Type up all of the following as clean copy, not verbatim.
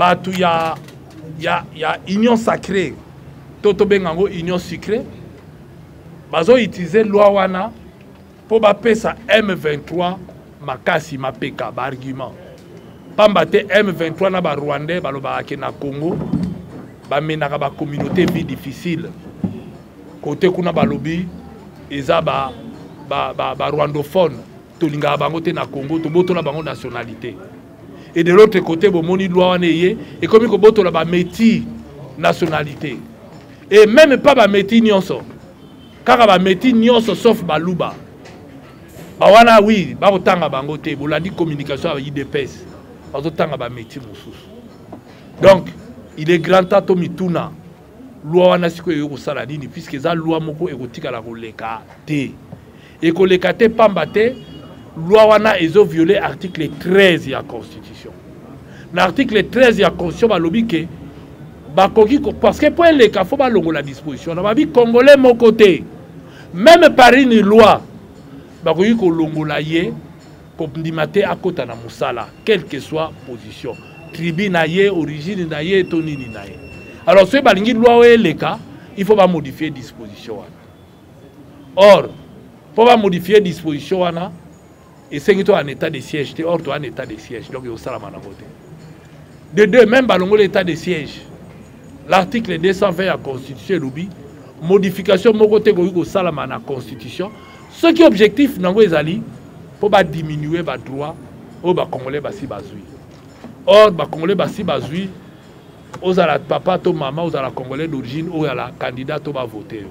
batu ya union sacrée toto bengango union sucrée bazo utiliser loi wana pour bapesa M23 makasi mapeka ba argument pamba te M23 na ba Rwandais balobaka na Congo ba menaka ba communauté vie difficile côté kuna balobi eza ba rwandophone tolinga bango te na Congo to botola bango nationalité et de l'autre côté bomoni loi wana ye et comme ko botola ba métis nationalité et même pas ba métis nyonso kaka ba métis nyonso sauf baluba ba wana oui ba kotanga bango te bolandi communication avec IDPS ba kotanga ba métis mosusu donc il est grand temps to mituna loi wana siko yo ko sala nini puisque za loi moko ekotika la koleka te et koleka te pamba te loi wana ezo violer article 13 ya constitution l'article 13 ya constitution balobi ke bakoki parce que pour les cas faut ba longo la disposition na babi congolais mon côté même par une loi bakoki ko longo la ye ko ndimate akota na musala quelle que soit position tribu na ye origine na ye tonini na ye alors ce balingi loi les cas il faut pas modifier disposition wana or pour pas modifier disposition wana et c'est que en état de siège or toi en état de siège donc au salama na côté de deux même balongo l'état de siège l'article 220 de la constitution lobi modification mon côté au salama na constitution ce qui objectif nango ezali pour pas diminuer ba droit au ba congolais basi bazui or ba congolais basi bazui aux ala papa to maman aux ala congolais d'origine aux ala candidat to ba voter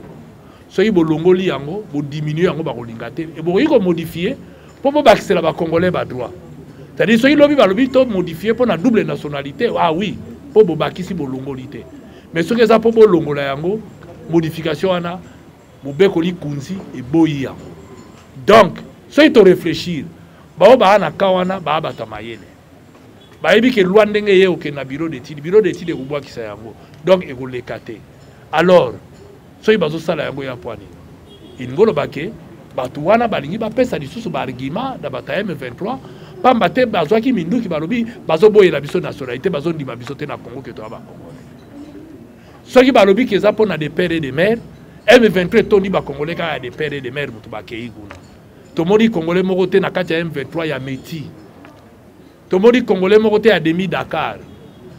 so yibo longoli yango bo diminuer yango ba kolinga te et bo yiko modifier pour bakisela ba congolais ba droit c'est-à-dire so yilobi ba lobi to modifier pour na double nationalité ah oui pour bo bakisi bo longoli te mais ce que ça pour bo longola yango modification wana bo bekoli kunzi et boyi yango donc so yito réfléchir ba na kawana ba batamayele ba yebi ke loi ndenge ye oke na bureau d'étude ko bwa kisa yango donc e ko lekate alors so bazo sala yango ya poani ingolo bake batu wana balingi bapesa lisusu ba argument da bata M23 pamba te bazo ki minduki balobi bazo boyela biso nationalité bazo ndima biso te na Congo ke to ba congolais so ki balobi ke za pona des pères et des mères M23 tondi ba congolais ka des pères et des mères mutu ba keiguna to modi congolais moko te na kati ya M23 ya meti to modi congolais moko te ya demi Dakar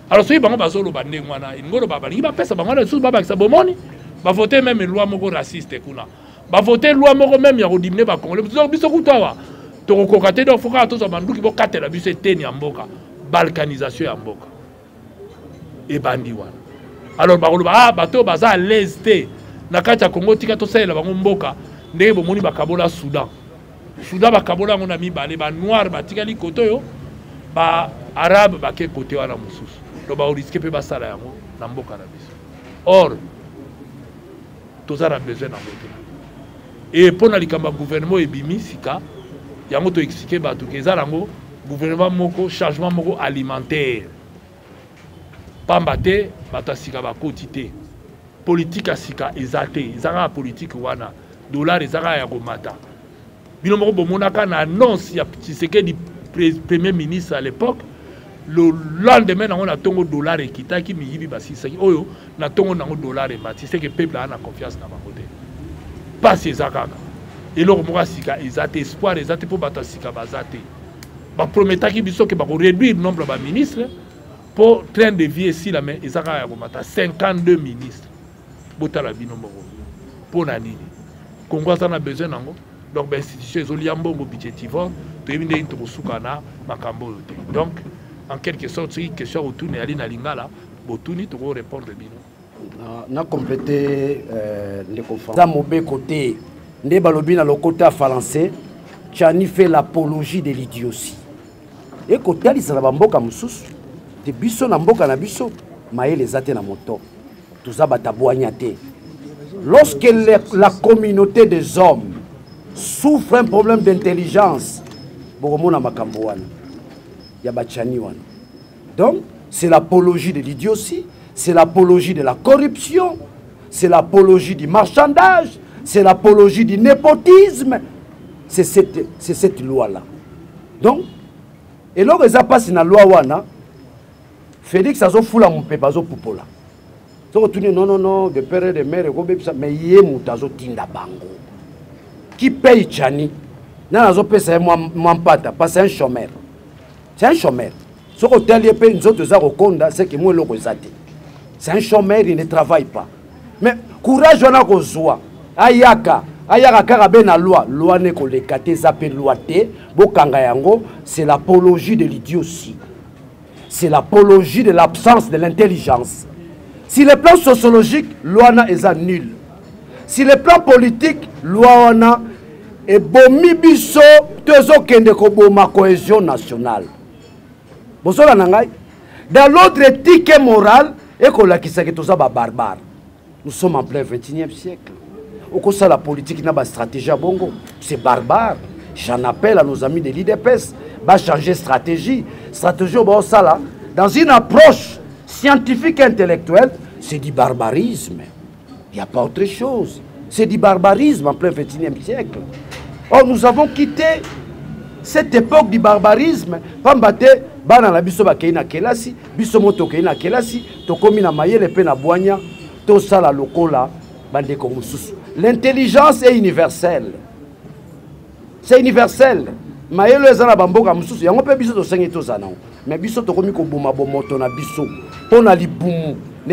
alors so bango bazo lo bandeng wana ingolo ba balingi bapesa bango lisusu ba bakisa bomoni ba voter même loi moko raciste kuna ba voter loi moko même ya kodiminer ba congolais biso kutawa to kokate do foka to so banduki bo katela biso eteni ya mboka balkanisation ya mboka e bandi wana alors ba koloba bato baza à l'aise te na kati ya Congo tika to salela bango mboka ndenge bomoni bakabola Soudan bakabola ngona mibale ba noir batikali kotoyo ba arabe bake kote wana mususu to ba risque pe basala yango na mboka na biso or tous a besoin d'en voter. Et pour le gouvernement ebimi sika yango to expliquer batu ke zarango gouvernement moko changement moko alimentaire pamba te bata sika ba quotité politique asika ezate ezanga politique wana dollar ezanga ya komata bino moko bomonaka na annonce ya Tshisekedi premier ministre à l'époque le lendemain on a tongo dollar et kitaki miyibi basisaki oyo na tongo nango dollar et mati c'est que peuple a confiance na bango te pas ces akaka et leur moka sika ezate espoir ezate pour bata sika bazate ba prometaki biso que ba réduire nombre ba ministres pour train de vie ici la mais ezaka ya komata 52 ministres botala bino moko pour na nini Congo ça na besoin nango donc ba institution ezoliya mbongo budgétivore to yebinde into kosukana makambo yote donc en quelque sorte c'est une question autour de la lingala botuni to répondre bino na compléter les conférences dans mauvais côté ndé balobi na le côté français Tchani fait l'apologie de l'idiotie et côté ali sala mboka mususu te biso na mboka na biso maele zate na moto tuza batabwanya te lorsque la communauté des hommes souffre un problème d'intelligence bokomona makambo wana ya bachani wana donc c'est l'apologie de l'idiotie, c'est l'apologie de la corruption, c'est l'apologie du marchandage, c'est l'apologie du népotisme. C'est cette loi là donc et là ça passe na loi wana Félix a foula mon peuple azo popola. So retourner non de père et de mère mais yé mutazo tinda bango. Qui paye Tchani? N'a azo pesa moi pata parce c'est un chômeur. C'est un chômeur. Ce hôtel est payé nous autres za rekonda c'est que moi le rezate. C'est un chômeur, il ne travaille pas. Mais courage on a kozwa. Ayaka karabe na loi ne ko lekate zape loi te bokanga yango, c'est l'apologie de l'idiotie. C'est l'apologie de l'absence de l'intelligence. Si le plan sociologique, loi est nul. Si le plan politique, loi est bomi biso tezo kende ko boma cohésion nationale. Bosola nangai dans l'autre éthique et morale et ko la kisaki toza ba barbare. Nous sommes en plein 21e siècle. Au ça la politique n'a pas stratégie à bongo, c'est barbare. J'en appelle à nos amis de l'IDPS va changer stratégie au bon ça là dans une approche scientifique et intellectuelle, c'est du barbarisme. Il n'y a pas autre chose. C'est du barbarisme en plein 21e siècle. Or, nous avons quitté cette époque du barbarisme. Pambate, bana la biso ba keina kelasi, biso moto keina kelasi, to komi na mayele pe na boanya, to sala lokola bande ko mususu. L'intelligence est universelle. C'est universel. Mayele ezana bamboka mususu, yango pe biso to sengi to zana. Mais biso to komi ko boma bomoto na biso. Pona libumu. Je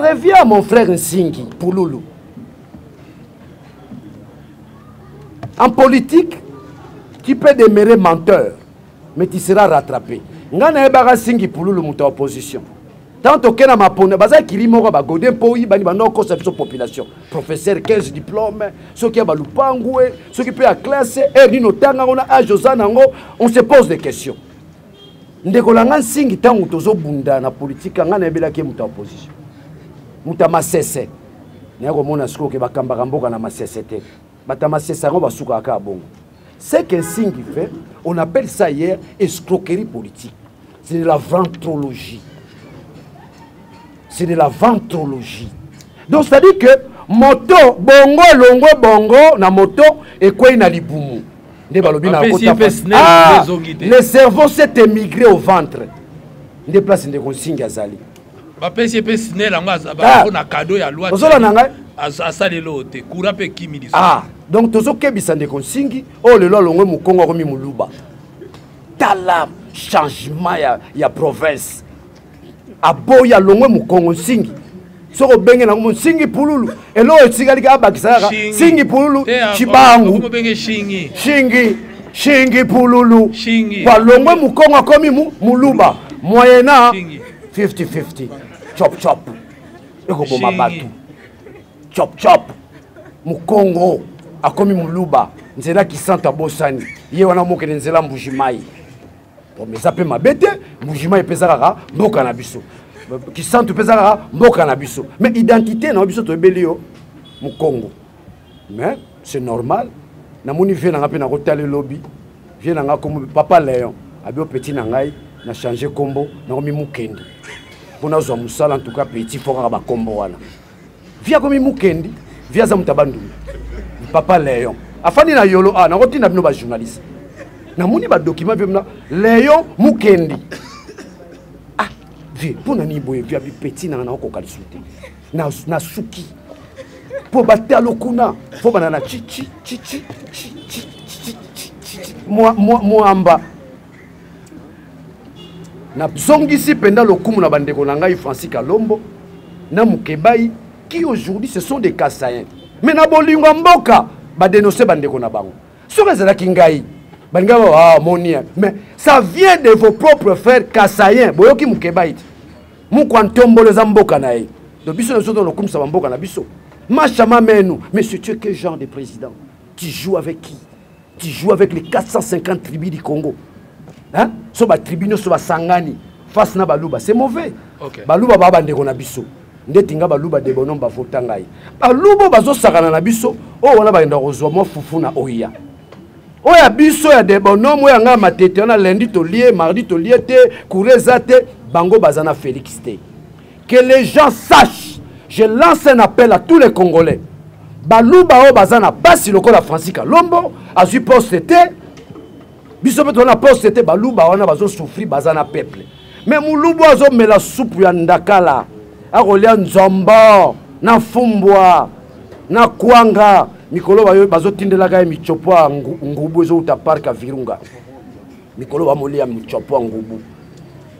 reviens à mon frère Nsingi, Pouloulou. En politique, tu peux demeurer menteur, mais tu seras rattrapé. Ngana ebara Nsingi Pouloulou muta opposition. Tant que na mapone, baza kirimoko ba godin poi bani bano ko sa population. Professeur 15 diplômes, ceux qui a balupangwe, ceux qui peut à classe et ni notanga on a Josana ngo, on se pose des questions. Ndekolanga Nsingi tangu tozo bunda na politique ngana ebela ke muta opposition. Muta masese. Nako mona siko ke bakamba mboka na masese te. Bata masese ngo basuka ka bongo. Ce que Nsingi fait, on appelle ça hier escroquerie politique. C'est de la ventrologie. C'est de la ventrologie. Donc ça dit que moto bongo longo bongo na moto et quoi na libumu. Ah, le cerveau s'est émigré au ventre. Des places de consigne à Zali. Ah, donc tous ceux qui sont des consignes, oh le long le Mukongo remis Muluba. Tala changement ya province. Aboya longue Mukongo singi. Soko benge na mo singi pululu. Elo etsigali ka bakisaka singi pululu chibangu. Shingi pululu. Kwa longwe Mukongo akomi Muluba. Moyena 50-50. Chop chop. Eko bomba batu. Chop chop. Mukongo akomi Muluba. Nzela kisanta bosani. Ye wana mokene nzela mbujimai. Mais ça peut m'abêter, Mbujima et Pesara, Mboka na biso. Qui sentent Pesara, Mboka na biso. Mais identité, na biso to ebelio, mu Congo. Mais c'est normal. Na moni vient na rapé na rotale lobby, vient na comme Papa Léon, abio petit na ngai, na changer combo, na komi Mukendi. Pona zo musala en tout cas petit fora ba combo wana. Via komi Mukendi, via za mutabandu. Papa Léon. Afani na yolo na rotina bino ba journaliste. Na moni ba document bimna Léon Mukendi. Ah, vi pona ni boye via bi petit na ko kalisuté. Na suki. Po batalo kuna, fo banana chichi moamba. Na zongisi penda lokumu na bandeko na ngai Francis Kalombo na Mukebai qui aujourd'hui ce sont des Kassaïens. Mais na bolingo mboka ba dénoncer bandeko na bango. Sur ezala kingai mais ça vient de vos propres frères Kassaïens. Boyoki Mukebai. Mukwantombo les amboka nae. Donc biso na soto lokum sa mboka na biso. Machama menu. Mais tu es quel genre de président? Tu joues avec qui? Tu joues avec les 450 tribus du Congo. Hein? So ba tribunaux so ba sangani face na baluba, c'est mauvais. Okay. Baluba baba ndeko na biso. Ndetinga baluba de bonom ba votangai. Baluba bazo sakana na biso. Oh wana ba ndako zo mo fufu na oya. Oya biso ya de bonhomme oya nga matete on a lundi to lié, mardi to lié te, courezate, bango bazana Félix te. Que les gens sachent, je lance un appel à tous les Congolais. Baluba o bazana basi lokola Francis Kalombo, a su poste te biso pe tona poste te baluba wana bazo souffrir bazana peuple mais mulubu azo mela soupe ya ndakala akolia nzombo na fumbwa na kwanga mikolo bayo bazo tindelaka michopo ngubu ezo uta parka virunga mikolo ba molia michopo ngubu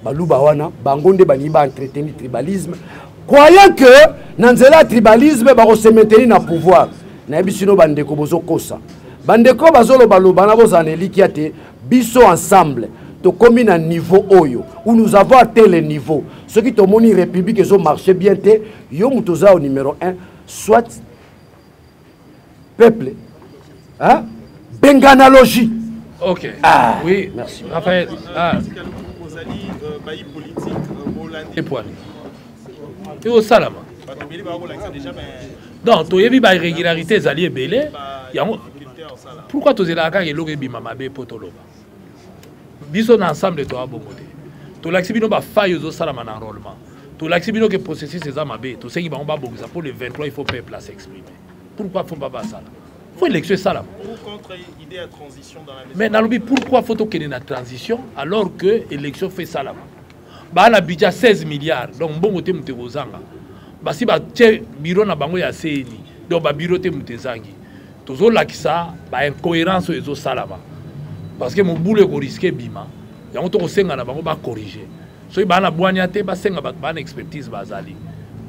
baluba wana bangonde bani ba entretenir tribalisme croyant que nanzela tribalisme ba se maintenir na pouvoir na bisino bandeko bozo kosa bandeko bazolo baloba na bozana elikiate biso ensemble to komi na niveau oyo où nous avons atteint le niveau ce qui tomoni république ezo marcher bien te yo mutoza au numéro 1 soit peuple hein benganalogie. OK. Oui, merci Raphaël. Et point. Et au salama. Non, tu as vu la irrégularité alliées belé. Pourquoi tu es là quand il y a des mamabe potoloba? Bison ensemble de toi bon côté. Tu l'acceptes pas faille aux salama enrôlement. Tu l'acceptes que processus ces amabe. Tu sais qu'ils vont pas beaucoup pour le 23 il faut peuple à s'exprimer. Pourquoi faut pas ça? Faut élection salama. Pour contre idée à transition dans la maison. Mais nalobi pourquoi faut qu'il y ait une transition alors que l'élection fait salama? Bah on a budget 16 milliards donc bon côté mutezanga. Bah si bah tche bureau na bango ya CNI donc bah bureau te mutezangi. Toujours là qui ça bah incohérence aux salama. Parce que mon boulot est risqué bima. Ya on to senga na bango ba corriger. So bah na boignate bah senga bah na expertise bah zali.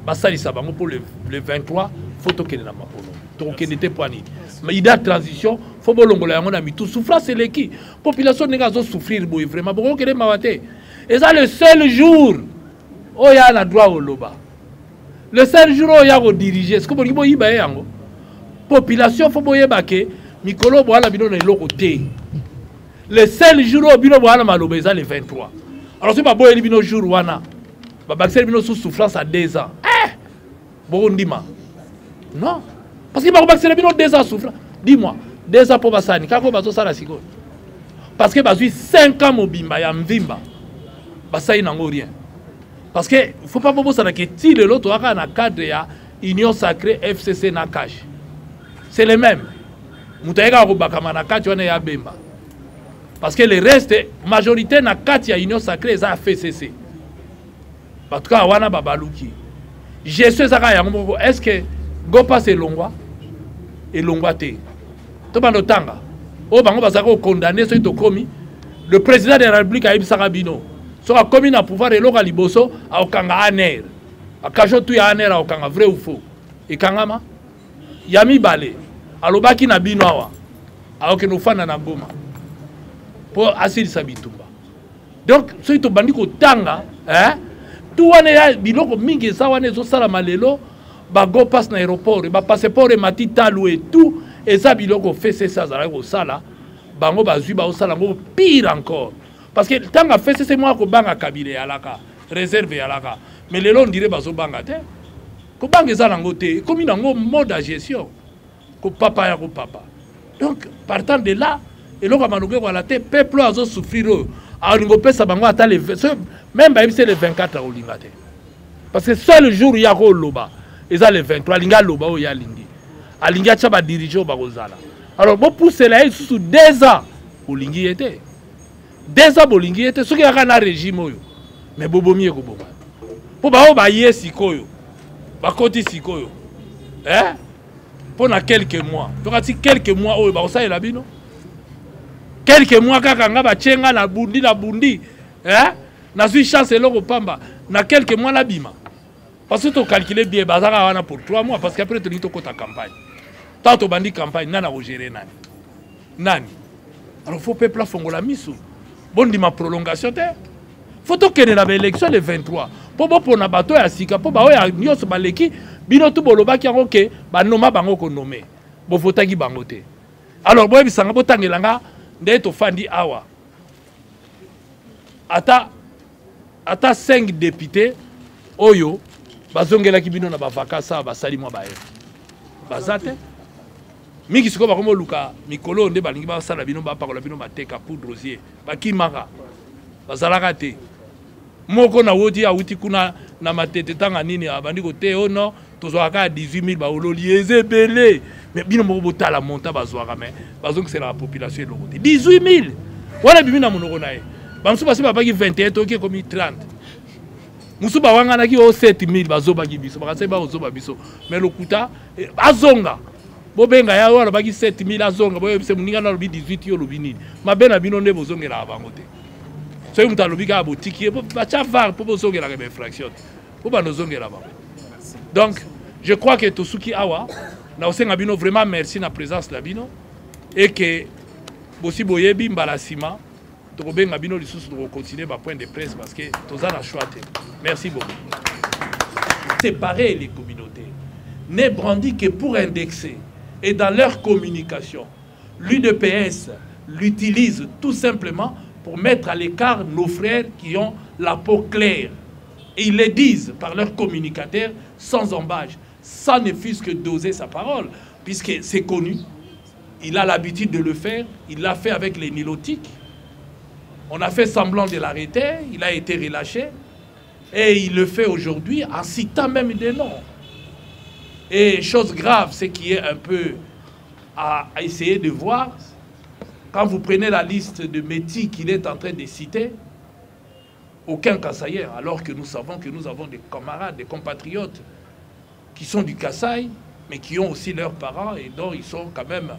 Bah ça ça bango pour le 23 faut qu'il y ait na mapono. Donc il n'était pas ni. Mais il y a transition faut bolongola yango na mitu souffrance c'est l'équipe. Population n'est pas souffrir boy vraiment beaucoup que les mawate. Et ça le seul jour où il y a le droit au loba. Le seul jour où il y a le diriger. Est-ce que vous voyez la population faut boyer baké mikolo boala bino na loko té. Le seul jour où bino boala maloba c'est le 23. Alors si ba boyer bino jour wana ba baxer bino sous souffrance à 2 ans. Bon ndima. Non. Parce que ba baxer bino 2 ans souffrance. Dis-moi, 2 ans pour basani kako bazo sala siko. Parce que bazui 5 ans mobimba ya mvimba. Ça il n'en a rien. Parce que il ne faut pas penser que si l'autre a un cadre de Union Sacrée FCC na cash. C'est le même. Moutaïga Robakama na cash, on est à Bemba. Parce que le reste, majorité na cash ya Union Sacrée, c'est FCC. En tout cas, on a Babalouki. Je suis à est-ce que Gopa c'est Longwa et Longwa te? Tout le monde tanga. Oh, bango bazako condamné ceux qui commis. Le président de la République a eu Sarabino. So a commis na pouvoir et l'oka liboso a okanga aner. A kajo tu ya aner a okanga vrai ou faux. Et kangama yami balé. Alobaki na bino awa. A okeno fana na goma. Pour asili sabitumba. Donc ceux qui bandi ko tanga, hein? Tout wane ya biloko mingi sa wane zo sala malelo ba go pass na aéroport, ba passeport et matita loué tout et ça biloko fait ça za ko sala. Bango bazui ba osala ngo pire encore. Parce que tant que fait c'est moi qui banga kabile alaka réservé alaka mais les longs dirait bazo banga te ko banga za nango te comme nango mode de gestion ko papa ya ko papa donc partant de là et l'on va manoguer voilà te peuple azo souffrir a ngo pesa bango ata le même ba c'est le 24 au lingate parce que seul jour ya ko loba et ça le 23 linga loba o ya lingi a linga cha ba diriger ba kozala alors bon pousser là sous 2 ans au lingi était 2 ans bolingi était ce qui a un régime mais bobomi ko boba po ba o ba yesi koyo ba koti sikoyo hein pendant quelques mois donc si quelques mois o ba ça la bino quelques mois kaka nga ba chenga na bundi hein na suis chance eloko pamba na quelques mois la bima parce que tu calculer bien bazaka wana pour 3 mois parce qu'après tu dis to kota campagne tant to bandi campagne nana ko gérer nani alors faut peuple fongola miso bon dit ma prolongation te faut que na élection le 23 pour na bato ya sika pour ba ya nyos baleki bino tu boloba ki yango ke ba noma bango ko nommer bo votaki bango te alors boye bisanga botangelanga nde to fandi awa ata 5 députés oyo bazongela ki bino na ba vacances ba sali mwa ba bazate mingi siko ba komo luka mikolo nde balingi ba sala bino ba pakola bino mateka poudre rosier ba kimaka bazalaka te moko na wodi awuti kuna na matete tanga nini abandi ko te ono tozwaka 18000 ba ololi ezebele mais bino moko botala monta bazwaka mais bazongi c'est la population de l'autre 18000 wana bimi na monoko na ye bamusu basi babaki 21 toki komi 30 musu bawanganaki o 7000 bazobaki biso bakasai bazoba biso mais lokuta azonga bobenga ya wana baki 7000 azonga boyebise moninga na lobi 18 yo lobi nini mabe na bino nde bozongela bango te soki moto alobi kaka botiki ye batia var mpo bozongelaka bainfraction te mpo bandozongela bango. Donc je crois que tosuki awa na osenga bino vraiment merci na présence na bino et que bosi boyebi mbala nsima tokobenga bino lisusu tokocontinue bapoint de presse parce que toza na choix te. Merci beaucoup. Séparer les communautés n'est brandi que pour indexer et dans leur communication l'UDPS l'utilise tout simplement pour mettre à l'écart nos frères qui ont la peau claire et ils le disent par leurs communicateurs sans embâche, sans ne fût-ce que doser sa parole puisque c'est connu. Il a l'habitude de le faire, il l'a fait avec les nilotiques. On a fait semblant de l'arrêter, il a été relâché. Et il le fait aujourd'hui en citant même des noms. Et chose grave, c'est qu'il y a un peu à essayer de voir, quand vous prenez la liste de métiers qu'il est en train de citer, aucun Kassaïen, alors que nous savons que nous avons des camarades, des compatriotes qui sont du Kasaï, mais qui ont aussi leurs parents et dont ils sont quand même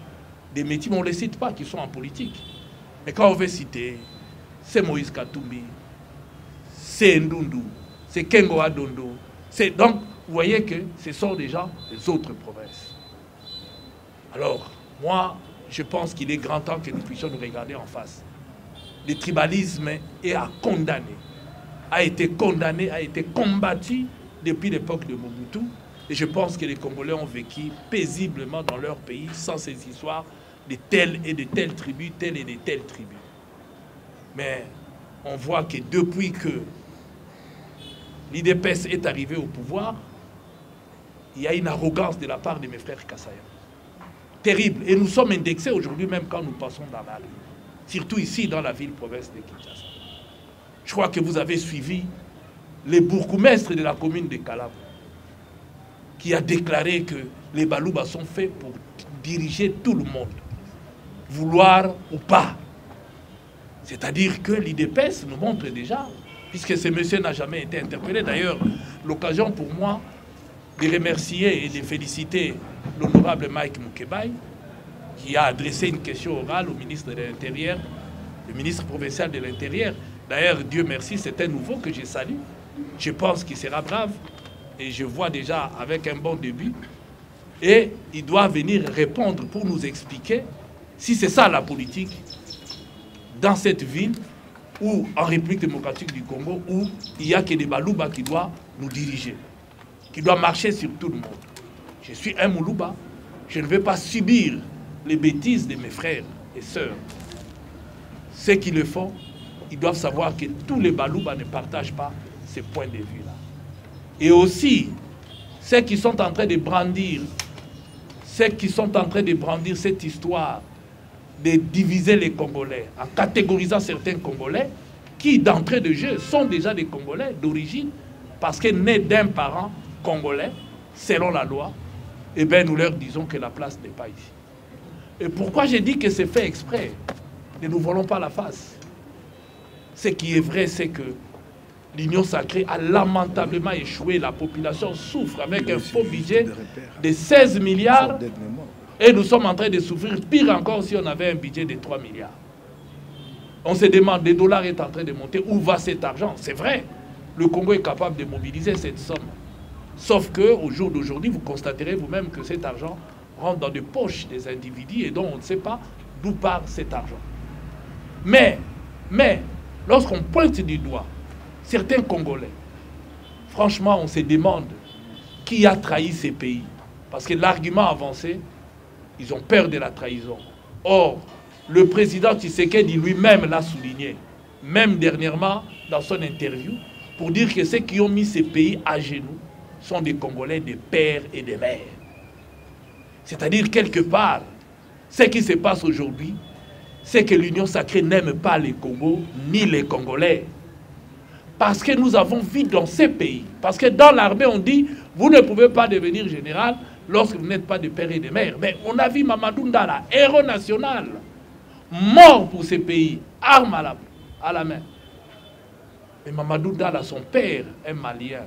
des métiers, mais on ne les cite pas, qui sont en politique. Mais quand on veut citer, c'est Moïse Katumbi, c'est Ndundu, c'est Kengo Adondo. Donc, vous voyez que ce sont des gens des autres provinces. Alors, moi, je pense qu'il est grand temps que nous puissions nous regarder en face. Le tribalisme est à condamner, a été condamné, a été combattu depuis l'époque de Mobutu. Et je pense que les Congolais ont vécu paisiblement dans leur pays sans ces histoires de telles et de telles tribus, telles et de telles tribus. Mais on voit que depuis que l'IDPS est arrivé au pouvoir, il y a une arrogance de la part de mes frères Kassaïens. Terrible. Et nous sommes indexés aujourd'hui même quand nous passons dans la rue. Surtout ici dans la ville-province de Kinshasa. Je crois que vous avez suivi le bourgmestre de la commune de Kalab qui a déclaré que les Balouba sont faits pour diriger tout le monde, vouloir ou pas. C'est-à-dire que l'IDPS nous montre déjà, puisque ce monsieur n'a jamais été interpellé. D'ailleurs, l'occasion pour moi de remercier et de féliciter l'honorable Mike Mukebai, qui a adressé une question orale au ministre de l'Intérieur, le ministre provincial de l'Intérieur. D'ailleurs, Dieu merci, c'est un nouveau que je salue. Je pense qu'il sera brave et je vois déjà avec un bon début. Et il doit venir répondre pour nous expliquer si c'est ça la politique dans cette ville ou en République démocratique du Congo où il n'y a que des Balouba qui doivent nous diriger, qui doivent marcher sur tout le monde. Je suis un Moulouba, je ne vais pas subir les bêtises de mes frères et sœurs. Ceux qui le font, ils doivent savoir que tous les Balouba ne partagent pas ces points de vue-là. Et aussi, ceux qui sont en train de brandir, cette histoire de diviser les Congolais, en catégorisant certains Congolais, qui d'entrée de jeu sont déjà des Congolais d'origine, parce que nés d'un parent congolais, selon la loi, eh bien nous leur disons que la place n'est pas ici. Et pourquoi j'ai dit que c'est fait exprès? Ne nous voilons pas la face. Ce qui est vrai, c'est que l'Union sacrée a lamentablement échoué. La population souffre avec un faux budget de 16 milliards. Et nous sommes en train de souffrir, pire encore si on avait un budget de 3 milliards. On se demande, les dollars est en train de monter, où va cet argent? C'est vrai, le Congo est capable de mobiliser cette somme. Sauf qu'au jour d'aujourd'hui, vous constaterez vous-même que cet argent rentre dans les poches des individus et dont on ne sait pas d'où part cet argent. Mais lorsqu'on pointe du doigt certains Congolais, franchement, on se demande qui a trahi ces pays. Parce que l'argument avancé, ils ont peur de la trahison. Or, le président Tshisekedi lui-même l'a souligné, même dernièrement dans son interview, pour dire que ceux qui ont mis ces pays à genoux sont des Congolais de pères et de mères. C'est-à-dire, quelque part, ce qui se passe aujourd'hui, c'est que l'Union sacrée n'aime pas les Congos ni les Congolais. Parce que nous avons vu dans ces pays, parce que dans l'armée on dit, vous ne pouvez pas devenir général lorsque vous n'êtes pas de père et de mère. Mais on a vu Mamadou Ndala, héros national. mort pour ces pays, armes à la main. Mais Mamadou Dala, son père, est malien.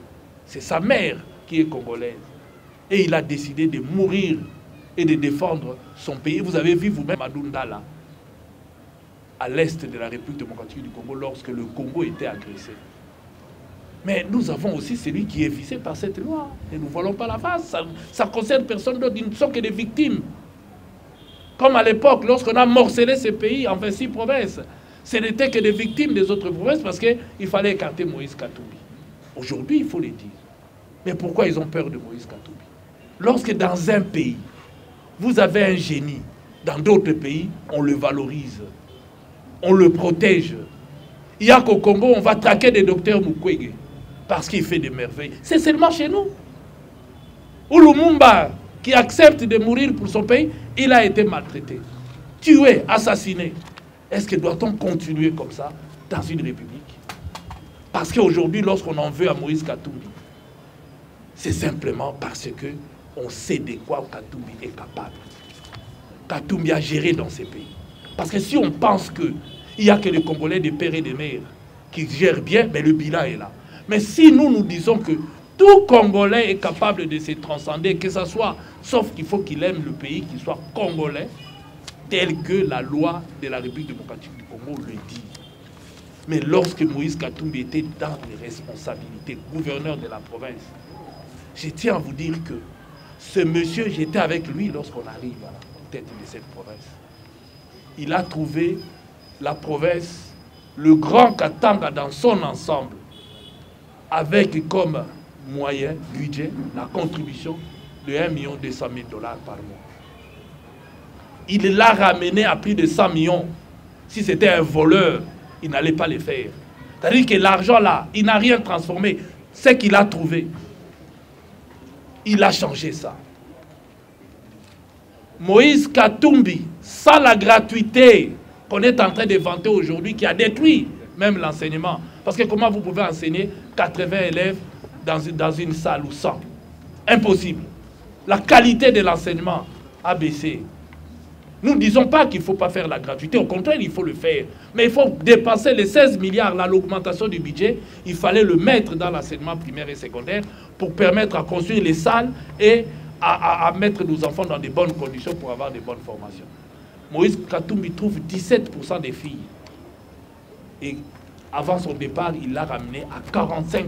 C'est sa mère qui est congolaise. Et il a décidé de mourir et de défendre son pays. Vous avez vu vous-même Mamadou Dala à l'est de la République démocratique du Congo lorsque le Congo était agressé. Mais nous avons aussi celui qui est visé par cette loi. Et nous ne voilons pas la face. Ça concerne personne d'autre. Ils ne sont que des victimes. Comme à l'époque, lorsqu'on a morcelé ces pays en 26 provinces, ce n'était que des victimes des autres provinces parce qu'il fallait écarter Moïse Katumbi. Aujourd'hui, il faut le dire. Mais pourquoi ils ont peur de Moïse Katumbi? Lorsque dans un pays, vous avez un génie, dans d'autres pays, on le valorise. On le protège. Il y a qu'au Congo, on va traquer des docteurs Mukwege parce qu'il fait des merveilles. C'est seulement chez nous. Ou Lumumba, qui accepte de mourir pour son pays, il a été maltraité, tué, assassiné. Est-ce que doit-on continuer comme ça dans une république? Parce qu'aujourd'hui, lorsqu'on en veut à Moïse Katumbi, c'est simplement parce que on sait de quoi Katumbi est capable. Katumbi a géré dans ces pays. Parce que si on pense qu'il n'y a que les Congolais des pères et des mères qui gèrent bien, ben le bilan est là. Mais si nous disons que tout Congolais est capable de se transcender, que ce soit, sauf qu'il faut qu'il aime le pays, qu'il soit congolais, tel que la loi de la République démocratique du Congo le dit. Mais lorsque Moïse Katumbi était dans les responsabilités, gouverneur de la province, je tiens à vous dire que ce monsieur, j'étais avec lui lorsqu'on arrive à la tête de cette province. Il a trouvé la province, le Grand Katanga dans son ensemble, avec comme moyen, budget, la contribution de 1 200 000 $ par mois. Il l'a ramené à plus de 100 millions. Si c'était un voleur, il n'allait pas le faire. C'est-à-dire que l'argent là, il n'a rien transformé. Ce qu'il a trouvé, il a changé ça. Moïse Katumbi, sans la gratuité qu'on est en train de vanter aujourd'hui, qui a détruit même l'enseignement. Parce que comment vous pouvez enseigner 80 élèves dans une salle ou 100? Impossible. La qualité de l'enseignement a baissé. Nous ne disons pas qu'il ne faut pas faire la gratuité, au contraire, il faut le faire. Mais il faut dépasser les 16 milliards, là, l'augmentation du budget, il fallait le mettre dans l'enseignement primaire et secondaire pour permettre à construire les salles et à mettre nos enfants dans de bonnes conditions pour avoir de bonnes formations. Moïse Katumbi trouve 17% des filles. Et avant son départ, il l'a ramené à 45%.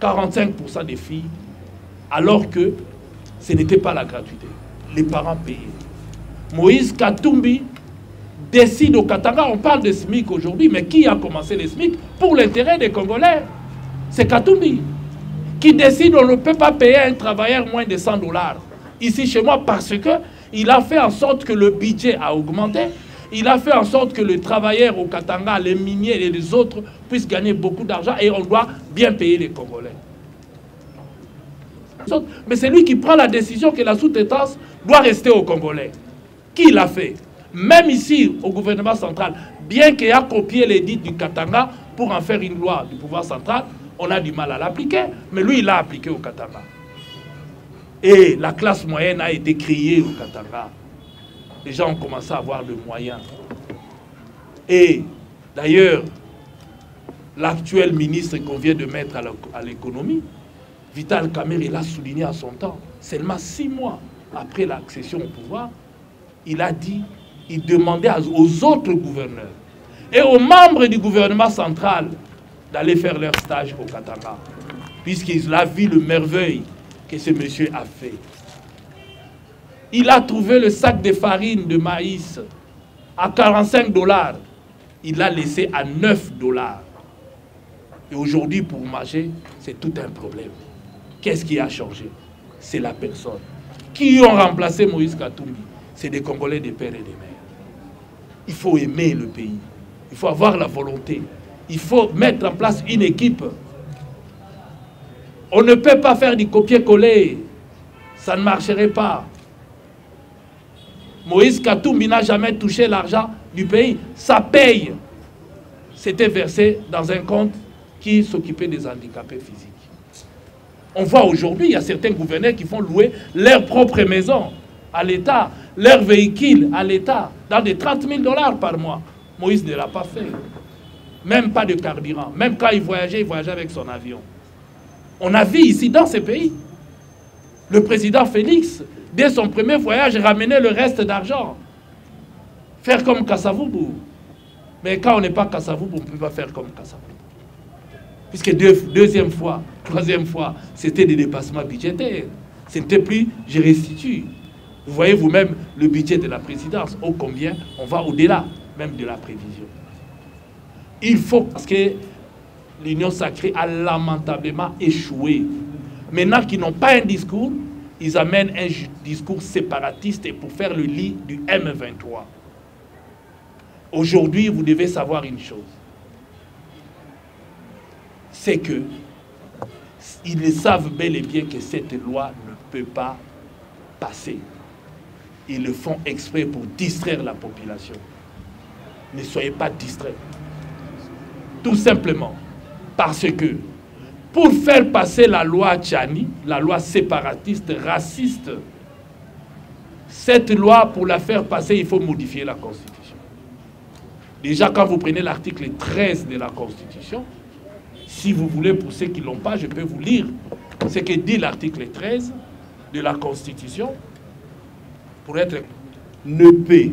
45% des filles, alors que ce n'était pas la gratuité. Les parents payaient. Moïse Katumbi décide au Katanga, on parle de SMIC aujourd'hui, mais qui a commencé les SMIC pour l'intérêt des Congolais? C'est Katumbi qui décide on ne peut pas payer un travailleur moins de 100 $. Ici chez moi, parce qu'il a fait en sorte que le budget a augmenté, il a fait en sorte que le travailleur au Katanga, les miniers et les autres puissent gagner beaucoup d'argent et on doit bien payer les Congolais. Mais c'est lui qui prend la décision que la sous-traitance doit rester aux Congolais. Qui l'a fait? Même ici, au gouvernement central, bien qu'il a copié l'édit du Katanga pour en faire une loi du pouvoir central, on a du mal à l'appliquer, mais lui, il l'a appliqué au Katanga. Et la classe moyenne a été créée au Katanga. Les gens ont commencé à avoir de moyens. Et d'ailleurs, l'actuel ministre qu'on vient de mettre à l'économie, Vital Kamerhe, il a souligné à son temps, seulement 6 mois après l'accession au pouvoir, il a dit, il demandait aux autres gouverneurs et aux membres du gouvernement central d'aller faire leur stage au Katanga, puisqu'il a vu le merveille que ce monsieur a fait. Il a trouvé le sac de farine de maïs à 45 $. Il l'a laissé à 9 $. Et aujourd'hui, pour manger, c'est tout un problème. Qu'est-ce qui a changé? C'est la personne. Qui ont remplacé Moïse Katumbi? C'est des Congolais, des pères et des mères. Il faut aimer le pays. Il faut avoir la volonté. Il faut mettre en place une équipe. On ne peut pas faire du copier-coller. Ça ne marcherait pas. Moïse Katumbi n'a jamais touché l'argent du pays. Ça paye. C'était versé dans un compte qui s'occupait des handicapés physiques. On voit aujourd'hui, il y a certains gouverneurs qui font louer leur propre maison à l'État. leur véhicule à l'État dans des 30 000 $ par mois. Moïse ne l'a pas fait. Même pas de carburant. Même quand il voyageait avec son avion. On a vu ici dans ces pays, le président Félix, dès son premier voyage, ramenait le reste d'argent. Faire comme Kasavubu. Mais quand on n'est pas Kasavubu, on ne peut pas faire comme Kasavubu. Puisque deuxième fois, troisième fois, c'était des dépassements budgétaires. Ce n'était plus, je restitue. Vous voyez vous-même le budget de la présidence, ô combien on va au-delà même de la prévision. Il faut, parce que l'Union sacrée a lamentablement échoué. Maintenant qu'ils n'ont pas un discours, ils amènent un discours séparatiste et pour faire le lit du M23. Aujourd'hui, vous devez savoir une chose. C'est que ils savent bel et bien que cette loi ne peut pas passer. Ils le font exprès pour distraire la population. Ne soyez pas distraits. Tout simplement parce que pour faire passer la loi Tchani, la loi séparatiste, raciste, cette loi, pour la faire passer, il faut modifier la Constitution. Déjà, quand vous prenez l'article 13 de la Constitution, si vous voulez, pour ceux qui ne l'ont pas, je peux vous lire ce que dit l'article 13 de la Constitution, pour être ne peut,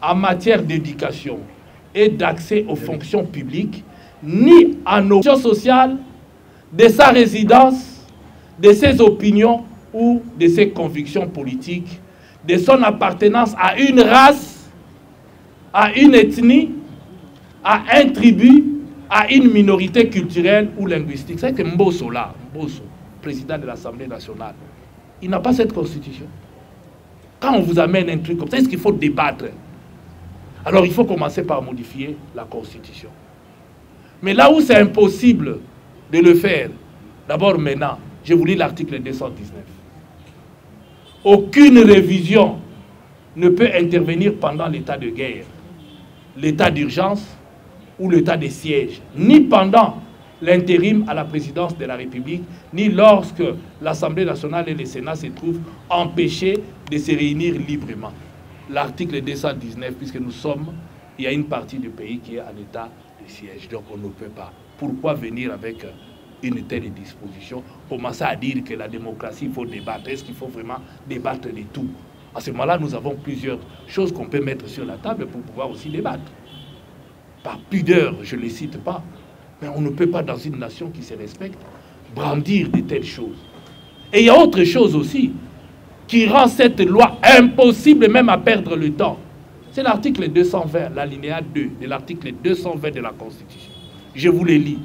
en matière d'éducation et d'accès aux fonctions publiques, ni en option sociale, de sa résidence, de ses opinions ou de ses convictions politiques, de son appartenance à une race, à une ethnie, à un tribu, à une minorité culturelle ou linguistique. C'est que Mbosso, là, Mbosso, président de l'Assemblée nationale, il n'a pas cette constitution. Quand on vous amène un truc comme ça, est-ce qu'il faut débattre? Alors il faut commencer par modifier la constitution. Mais là où c'est impossible de le faire, d'abord maintenant, je vous lis l'article 219. Aucune révision ne peut intervenir pendant l'état de guerre, l'état d'urgence ou l'état de siège, ni pendant l'intérim à la présidence de la République, ni lorsque l'Assemblée nationale et le Sénat se trouvent empêchés de se réunir librement. L'article 219, puisque nous sommes, il y a une partie du pays qui est en état de siège, donc on ne peut pas. Pourquoi venir avec une telle disposition, commencer à dire que la démocratie, il faut débattre? Est-ce qu'il faut vraiment débattre de tout? À ce moment-là, nous avons plusieurs choses qu'on peut mettre sur la table pour pouvoir aussi débattre. Par pudeur, je ne les cite pas, mais on ne peut pas, dans une nation qui se respecte, brandir de telles choses. Et il y a autre chose aussi qui rend cette loi impossible même à perdre le temps. C'est l'article 220, l'alinéa 2 de l'article 220 de la Constitution. Je vous le lis.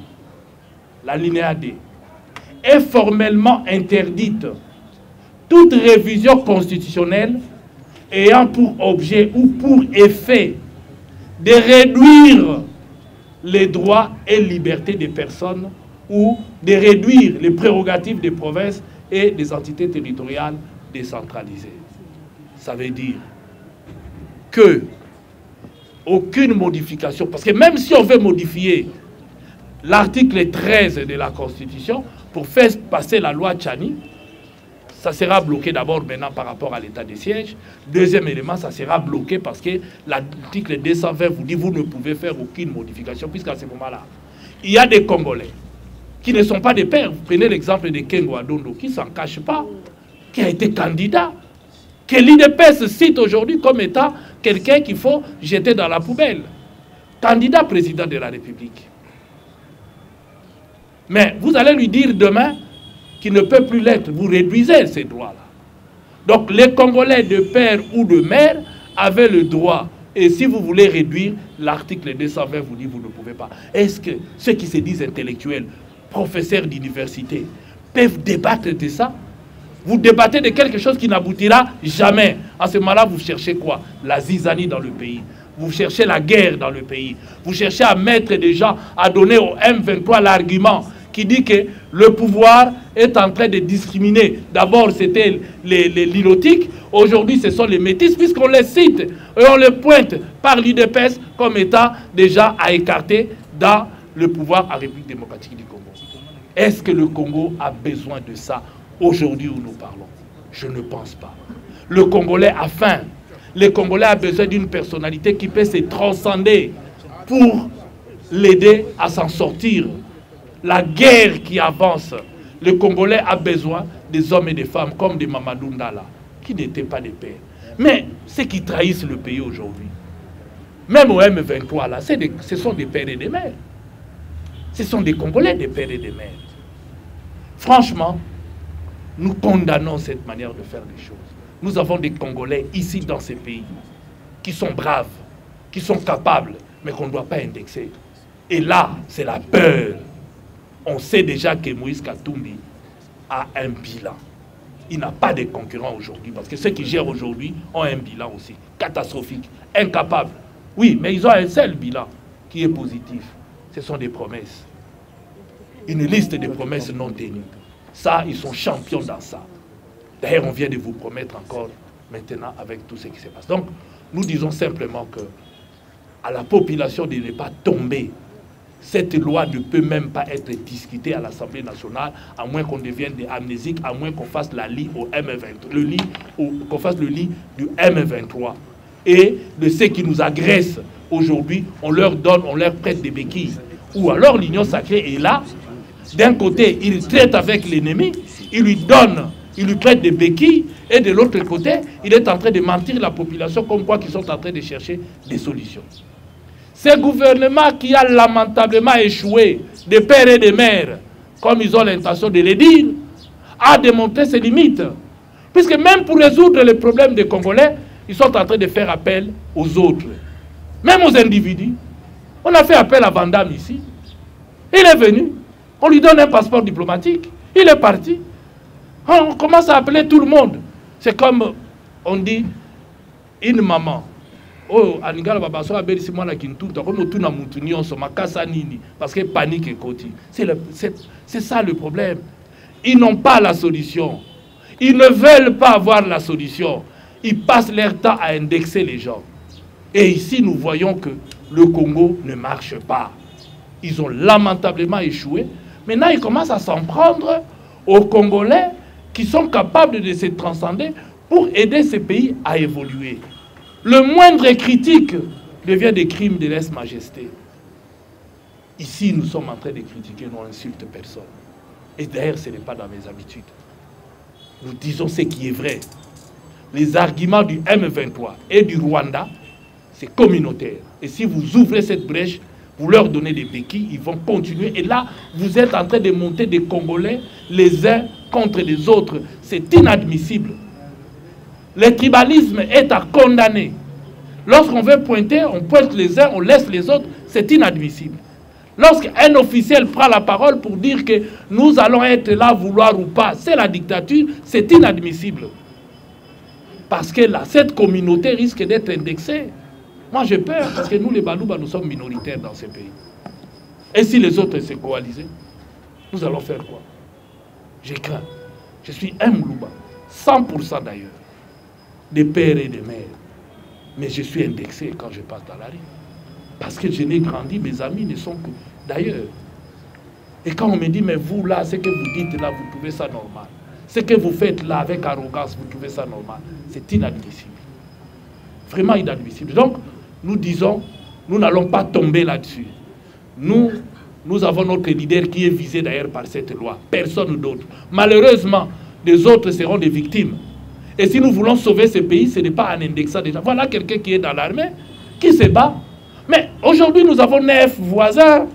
L'alinéa 2 est formellement interdite toute révision constitutionnelle ayant pour objet ou pour effet de réduire les droits et libertés des personnes ou de réduire les prérogatives des provinces et des entités territoriales décentralisées. Ça veut dire que aucune modification, parce que même si on veut modifier l'article 13 de la Constitution pour faire passer la loi Tchani, ça sera bloqué d'abord maintenant par rapport à l'état de siège. Deuxième élément, ça sera bloqué parce que l'article 220 vous dit que vous ne pouvez faire aucune modification, puisqu'à ce moment-là, il y a des Congolais qui ne sont pas des pères. Vous prenez l'exemple de Kengo Adondo, qui ne s'en cache pas, qui a été candidat, que l'IDPS cite aujourd'hui comme étant quelqu'un qu'il faut jeter dans la poubelle. Candidat président de la République. Mais vous allez lui dire demain qu'il ne peut plus l'être. Vous réduisez ces droits-là. Donc les Congolais de père ou de mère avaient le droit. Et si vous voulez réduire, l'article 220 vous dit que vous ne pouvez pas. Est-ce que ceux qui se disent intellectuels, professeurs d'université, peuvent débattre de ça? Vous débattez de quelque chose qui n'aboutira jamais. À ce moment-là, vous cherchez quoi? La zizanie dans le pays. Vous cherchez la guerre dans le pays. Vous cherchez à mettre des gens, à donner au M23 l'argument qui dit que le pouvoir est en train de discriminer. D'abord, c'était les lilotiques. Aujourd'hui, ce sont les métis, puisqu'on les cite et on les pointe par l'UDPS comme étant déjà à écarter dans le pouvoir en République démocratique du Congo. Est-ce que le Congo a besoin de ça aujourd'hui où nous parlons? Je ne pense pas. Le Congolais a faim. Le Congolais a besoin d'une personnalité qui peut se transcender pour l'aider à s'en sortir. La guerre qui avance, le Congolais a besoin des hommes et des femmes comme des Mamadou Ndala, qui n'étaient pas des pères. Mais ceux qui trahissent le pays aujourd'hui, même au M23, là, ce sont des pères et des mères. Ce sont des Congolais, des pères et des mères. Franchement, nous condamnons cette manière de faire les choses. Nous avons des Congolais ici dans ces pays qui sont braves, qui sont capables, mais qu'on ne doit pas indexer. Et là, c'est la peur. On sait déjà que Moïse Katumbi a un bilan. Il n'a pas de concurrents aujourd'hui, parce que ceux qui gèrent aujourd'hui ont un bilan aussi catastrophique, incapable. Oui, mais ils ont un seul bilan qui est positif. Ce sont des promesses. Une liste de promesses non tenues. Ça, ils sont champions dans ça. D'ailleurs, on vient de vous promettre encore maintenant avec tout ce qui se passe. Donc, nous disons simplement que à la population de ne pas tomber. Cette loi ne peut même pas être discutée à l'Assemblée nationale, à moins qu'on devienne des amnésiques, à moins qu'on fasse la lit au M23, qu'on fasse le lit du M23. Et de ceux qui nous agressent aujourd'hui, on leur donne, on leur prête des béquilles. Ou alors l'Union sacrée est là. D'un côté, il traite avec l'ennemi, il lui donne, il lui prête des béquilles, et de l'autre côté, il est en train de mentir la population comme quoi qu'ils sont en train de chercher des solutions. Ce gouvernement qui a lamentablement échoué, des pères et des mères, comme ils ont l'intention de le dire, a démontré ses limites. Puisque même pour résoudre les problèmes des Congolais, ils sont en train de faire appel aux autres. Même aux individus. On a fait appel à Vandam ici. Il est venu. On lui donne un passeport diplomatique. Il est parti. On commence à appeler tout le monde. C'est comme on dit une maman. Oh, Anigala Babaso a béni moi la kintuta comme tout na mutuni on se makasa nini parce que panique et côté. C'est ça le problème. Ils n'ont pas la solution. Ils ne veulent pas avoir la solution. Ils passent leur temps à indexer les gens. Et ici, nous voyons que le Congo ne marche pas. Ils ont lamentablement échoué. Maintenant, ils commencent à s'en prendre aux Congolais qui sont capables de se transcender pour aider ces pays à évoluer. Le moindre critique devient des crimes de lèse-majesté. Ici, nous sommes en train de critiquer, nous n'insulte personne. Et d'ailleurs, ce n'est pas dans mes habitudes. Nous disons ce qui est vrai. Les arguments du M23 et du Rwanda, c'est communautaire. Et si vous ouvrez cette brèche, vous leur donnez des béquilles, ils vont continuer. Et là, vous êtes en train de monter des Congolais les uns contre les autres. C'est inadmissible. Le tribalisme est à condamner. Lorsqu'on veut pointer, on pointe les uns, on laisse les autres. C'est inadmissible. Lorsqu'un officiel prend la parole pour dire que nous allons être là, vouloir ou pas, c'est la dictature, c'est inadmissible. Parce que là, cette communauté risque d'être indexée. Moi, j'ai peur, parce que nous, les Balouba, nous sommes minoritaires dans ces pays. Et si les autres se coalisaient, nous allons faire quoi? J'ai craint. Je suis un Moulouba, 100% d'ailleurs, des pères et des mères. Mais je suis indexé quand je passe dans la rue. Parce que je n'ai grandi, mes amis ne sont que d'ailleurs. Et quand on me dit, mais vous là, ce que vous dites là, vous trouvez ça normal. Ce que vous faites là, avec arrogance, vous trouvez ça normal. C'est inadmissible. Vraiment inadmissible. Donc, nous disons, nous n'allons pas tomber là-dessus. Nous avons notre leader qui est visé d'ailleurs par cette loi. Personne d'autre. Malheureusement, les autres seront des victimes. Et si nous voulons sauver ce pays, ce n'est pas en indexant déjà. Voilà quelqu'un qui est dans l'armée, qui se bat. Mais aujourd'hui, nous avons 9 voisins.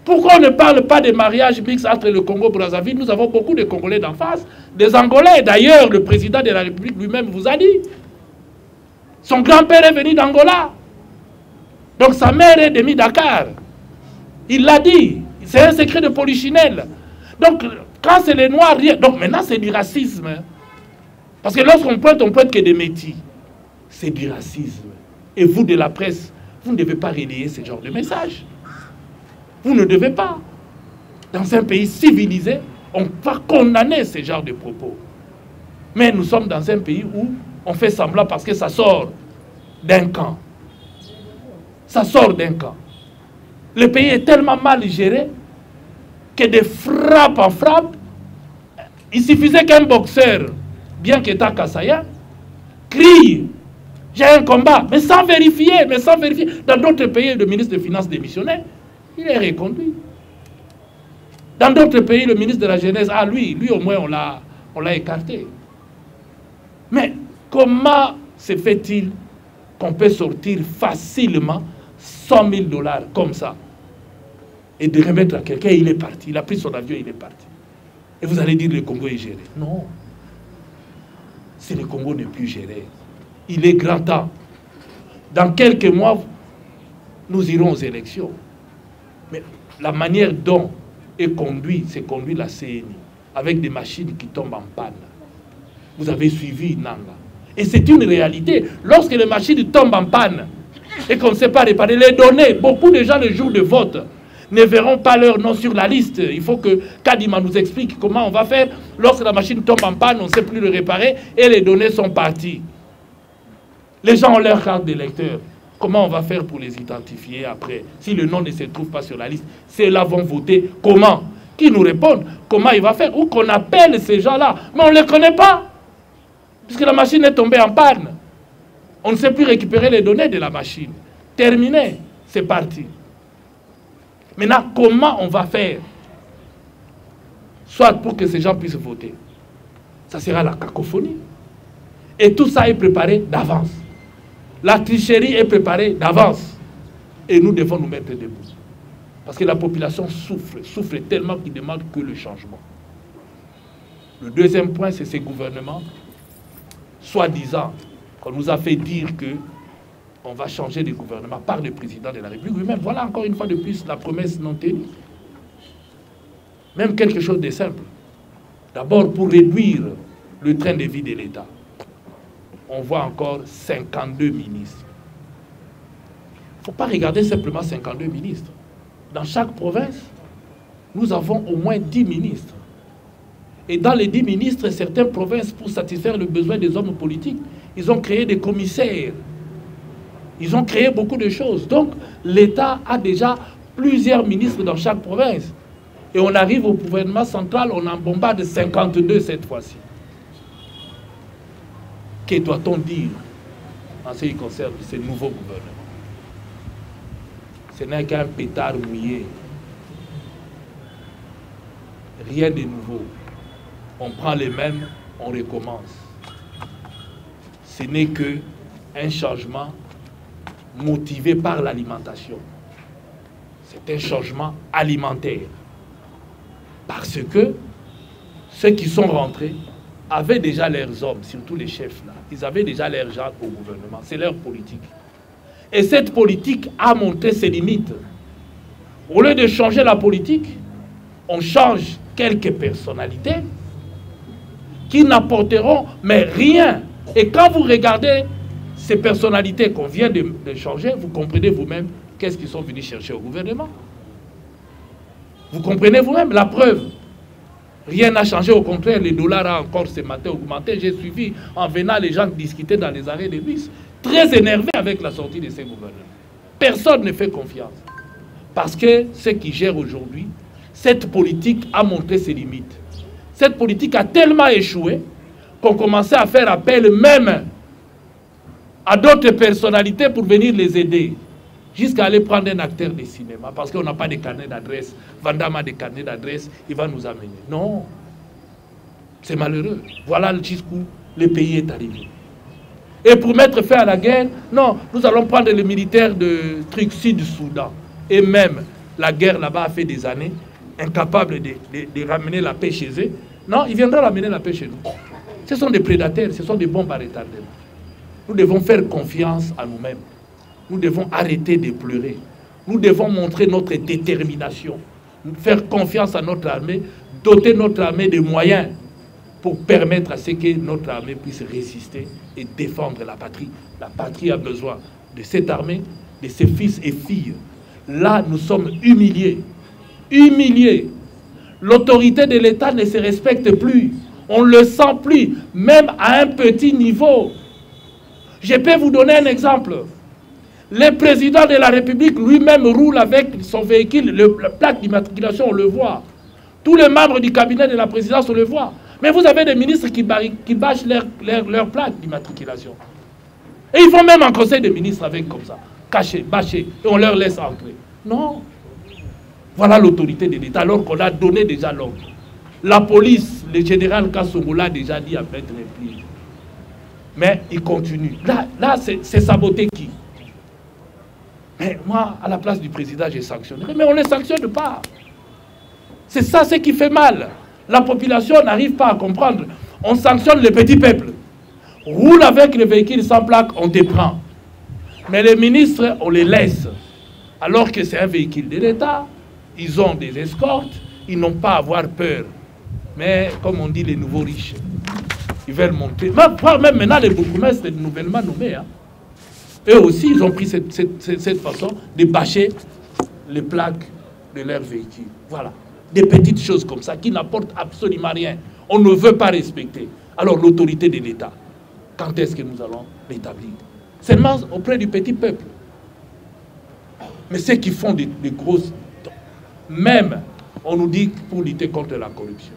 Pourquoi on ne parle pas des mariages mixtes entre le Congo-Brazzaville? Nous avons beaucoup de Congolais d'en face, des Angolais. D'ailleurs, le président de la République lui-même vous a dit. Son grand-père est venu d'Angola. Donc sa mère est de Dakar. Il l'a dit. C'est un secret de polichinelle. Donc, quand c'est les Noirs, rien. Donc maintenant, c'est du racisme. Parce que lorsqu'on pointe, on pointe que des métis. C'est du racisme. Et vous, de la presse, vous ne devez pas relayer ce genre de message. Vous ne devez pas. Dans un pays civilisé, on va condamner ce genre de propos. Mais nous sommes dans un pays où on fait semblant parce que ça sort d'un camp. Ça sort d'un camp. Le pays est tellement mal géré que de frappe en frappe, il suffisait qu'un boxeur bien qu'étant Kassaïen, crie « J'ai un combat », mais sans vérifier, Dans d'autres pays, le ministre des Finances démissionnaire, il est reconduit. Dans d'autres pays, le ministre de la Jeunesse, lui au moins, on l'a écarté. Mais comment se fait-il qu'on peut sortir facilement 100 000 $ comme ça et de remettre à quelqu'un, il est parti, il a pris son avion, il est parti. Et vous allez dire le Congo est géré. Non. Si le Congo n'est plus géré, il est grand temps. Dans quelques mois, nous irons aux élections. Mais la manière dont c'est conduit la CNI, avec des machines qui tombent en panne. Vous avez suivi Nanga. Et c'est une réalité. Lorsque les machines tombent en panne et qu'on ne sait pas réparer les données, beaucoup de gens, le jour de vote, ne verront pas leur nom sur la liste. Il faut que Kadima nous explique comment on va faire. Lorsque la machine tombe en panne, on ne sait plus le réparer et les données sont parties. Les gens ont leur carte d'électeur. Comment on va faire pour les identifier après? Si le nom ne se trouve pas sur la liste, ceux-là vont voter comment? Qui nous répondent? Comment il va faire? Ou qu'on appelle ces gens-là? Mais on ne les connaît pas. Puisque la machine est tombée en panne. On ne sait plus récupérer les données de la machine. Terminé. C'est parti. Maintenant, comment on va faire? Soit pour que ces gens puissent voter. Ça sera la cacophonie. Et tout ça est préparé d'avance. La tricherie est préparée d'avance. Et nous devons nous mettre debout. Parce que la population souffre tellement qu'il demande que le changement. Le deuxième point, c'est ces gouvernements, soi-disant, qu'on nous a fait dire que on va changer de gouvernement par le président de la République lui-même. Voilà encore une fois de plus la promesse non tenue. Même quelque chose de simple. D'abord, pour réduire le train de vie de l'État, on voit encore 52 ministres. Il ne faut pas regarder simplement 52 ministres. Dans chaque province, nous avons au moins 10 ministres. Et dans les 10 ministres, certaines provinces, pour satisfaire le besoin des hommes politiques, ils ont créé des commissaires. Ils ont créé beaucoup de choses. Donc, l'État a déjà plusieurs ministres dans chaque province. Et on arrive au gouvernement central, on en bombarde 52 cette fois-ci. Que doit-on dire en ce qui concerne ce nouveau gouvernement? Ce n'est qu'un pétard mouillé. Rien de nouveau. On prend les mêmes, on recommence. Ce n'est qu'un changement motivé par l'alimentation. C'est un changement alimentaire. Parce que ceux qui sont rentrés avaient déjà leurs hommes, surtout les chefs là. Ils avaient déjà leurs gens au gouvernement. C'est leur politique. Et cette politique a montré ses limites. Au lieu de changer la politique, on change quelques personnalités qui n'apporteront mais rien. Et quand vous regardez ces personnalités qu'on vient de changer, vous comprenez vous-même qu'est-ce qu'ils sont venus chercher au gouvernement. Vous comprenez vous-même la preuve. Rien n'a changé, au contraire, le dollar a encore ce matin augmenté. J'ai suivi en venant les gens discuter dans les arrêts de bus, très énervés avec la sortie de ces gouvernements. Personne ne fait confiance. Parce que ceux qui gèrent aujourd'hui, cette politique a montré ses limites. Cette politique a tellement échoué qu'on commençait à faire appel même à d'autres personnalités pour venir les aider. Jusqu'à aller prendre un acteur de cinéma, parce qu'on n'a pas de carnet d'adresse. Vandam a des carnets d'adresse, il va nous amener. Non. C'est malheureux. Voilà jusqu'où le pays est arrivé. Et pour mettre fin à la guerre, non, nous allons prendre les militaires de truc Sud-Soudan. Et même, la guerre là-bas a fait des années, incapables de ramener la paix chez eux. Non, ils viendront ramener la paix chez nous. Ce sont des prédateurs, ce sont des bombes à retardement. Nous devons faire confiance à nous-mêmes. Nous devons arrêter de pleurer. Nous devons montrer notre détermination. Faire confiance à notre armée, doter notre armée de moyens pour permettre à ce que notre armée puisse résister et défendre la patrie. La patrie a besoin de cette armée, de ses fils et filles. Là, nous sommes humiliés. Humiliés. L'autorité de l'État ne se respecte plus. On ne le sent plus, même à un petit niveau. Je peux vous donner un exemple. Le président de la République lui-même roule avec son véhicule, la plaque d'immatriculation, on le voit. Tous les membres du cabinet de la présidence, on le voit. Mais vous avez des ministres qui bâchent leur plaque d'immatriculation. Et ils vont même en conseil des ministres avec comme ça, cachés, bâchés, et on leur laisse entrer. Non. Voilà l'autorité de l'État, alors qu'on a donné déjà l'ordre. La police, le général Kassongo l'a déjà dit à mettre les plis. Mais il continue. Là c'est saboter qui? Mais moi, à la place du président, j'ai sanctionné. Mais on ne les sanctionne pas. C'est ça ce qui fait mal. La population n'arrive pas à comprendre. On sanctionne le petit peuple. Roule avec les véhicules sans plaque, on te prend. Mais les ministres, on les laisse. Alors que c'est un véhicule de l'État, ils ont des escortes, ils n'ont pas à avoir peur. Mais comme on dit, les nouveaux riches, ils veulent monter. Même maintenant, les bourgmestres sont nouvellement nommés. Hein. Eux aussi, ils ont pris cette façon de bâcher les plaques de leurs véhicules. Voilà. Des petites choses comme ça qui n'apportent absolument rien. On ne veut pas respecter. Alors l'autorité de l'État, quand est-ce que nous allons l'établir? Seulement auprès du petit peuple. Mais ceux qui font des grosses... Même, on nous dit pour lutter contre la corruption.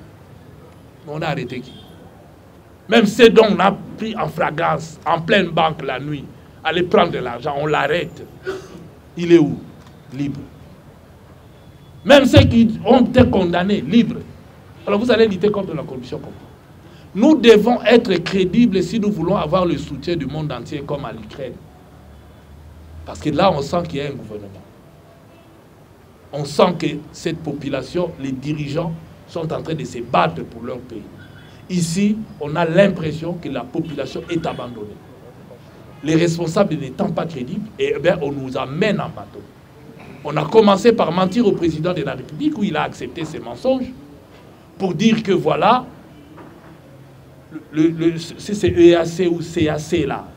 On a arrêté qui? Même ceux dont on a pris en flagrance, en pleine banque la nuit, aller prendre de l'argent, on l'arrête. Il est où? Libre. Même ceux qui ont été condamnés, libres. Alors vous allez lutter contre la corruption comme ça. Nous devons être crédibles si nous voulons avoir le soutien du monde entier comme à l'Ukraine. Parce que là, on sent qu'il y a un gouvernement. On sent que cette population, les dirigeants, sont en train de se battre pour leur pays. Ici, on a l'impression que la population est abandonnée. Les responsables n'étant pas crédibles, et bien, on nous amène en bateau. On a commencé par mentir au président de la République, où il a accepté ses mensonges, pour dire que voilà, c'est EAC ou CAC là,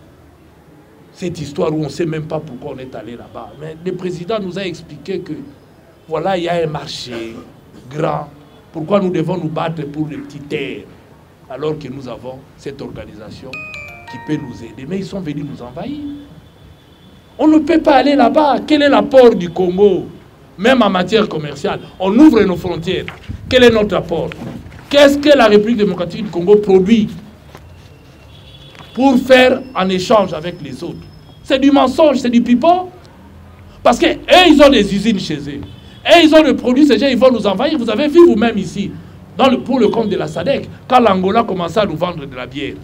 cette histoire où on ne sait même pas pourquoi on est allé là-bas. Mais le président nous a expliqué que voilà, il y a un marché grand. Pourquoi nous devons nous battre pour les petites terres alors que nous avons cette organisation qui peut nous aider. Mais ils sont venus nous envahir. On ne peut pas aller là-bas. Quel est l'apport du Congo? Même en matière commerciale, on ouvre nos frontières. Quel est notre apport? Qu'est-ce que la République démocratique du Congo produit pour faire en échange avec les autres? C'est du mensonge, c'est du pipeau. Parce qu'eux, ils ont des usines chez eux. Et ils ont le produit, ces gens, ils vont nous envahir. Vous avez vu vous-même ici, pour le compte de la SADC, quand l'Angola commençait à nous vendre de la bière.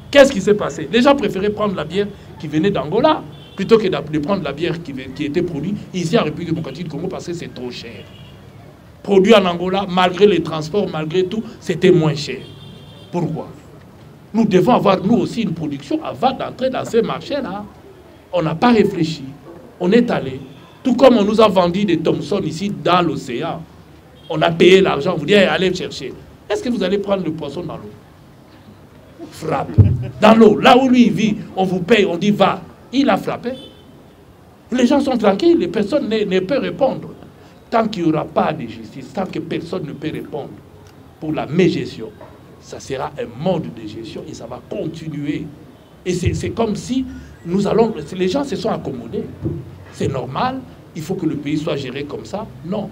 Qu'est-ce qui s'est passé? Les gens préféraient prendre la bière qui venait d'Angola plutôt que de prendre la bière qui était produite ici en République démocratique du Congo parce que c'est trop cher. Produit en Angola, malgré les transports, malgré tout, c'était moins cher. Pourquoi? Nous devons avoir, nous aussi, une production avant d'entrer dans ces marchés-là. On n'a pas réfléchi. On est allé. Tout comme on nous a vendu des Thomson ici dans l'océan. On a payé l'argent. On vous dit, allez chercher. Est-ce que vous allez prendre le poisson dans l'eau? Frappe. Dans l'eau. Là où lui il vit, on vous paye, on dit, va. Il a frappé. Les gens sont tranquilles. Les personnes ne peuvent répondre. Tant qu'il n'y aura pas de justice, tant que personne ne peut répondre pour la mégestion, ça sera un mode de gestion et ça va continuer. Et c'est comme si les gens se sont accommodés. C'est normal, il faut que le pays soit géré comme ça. Non.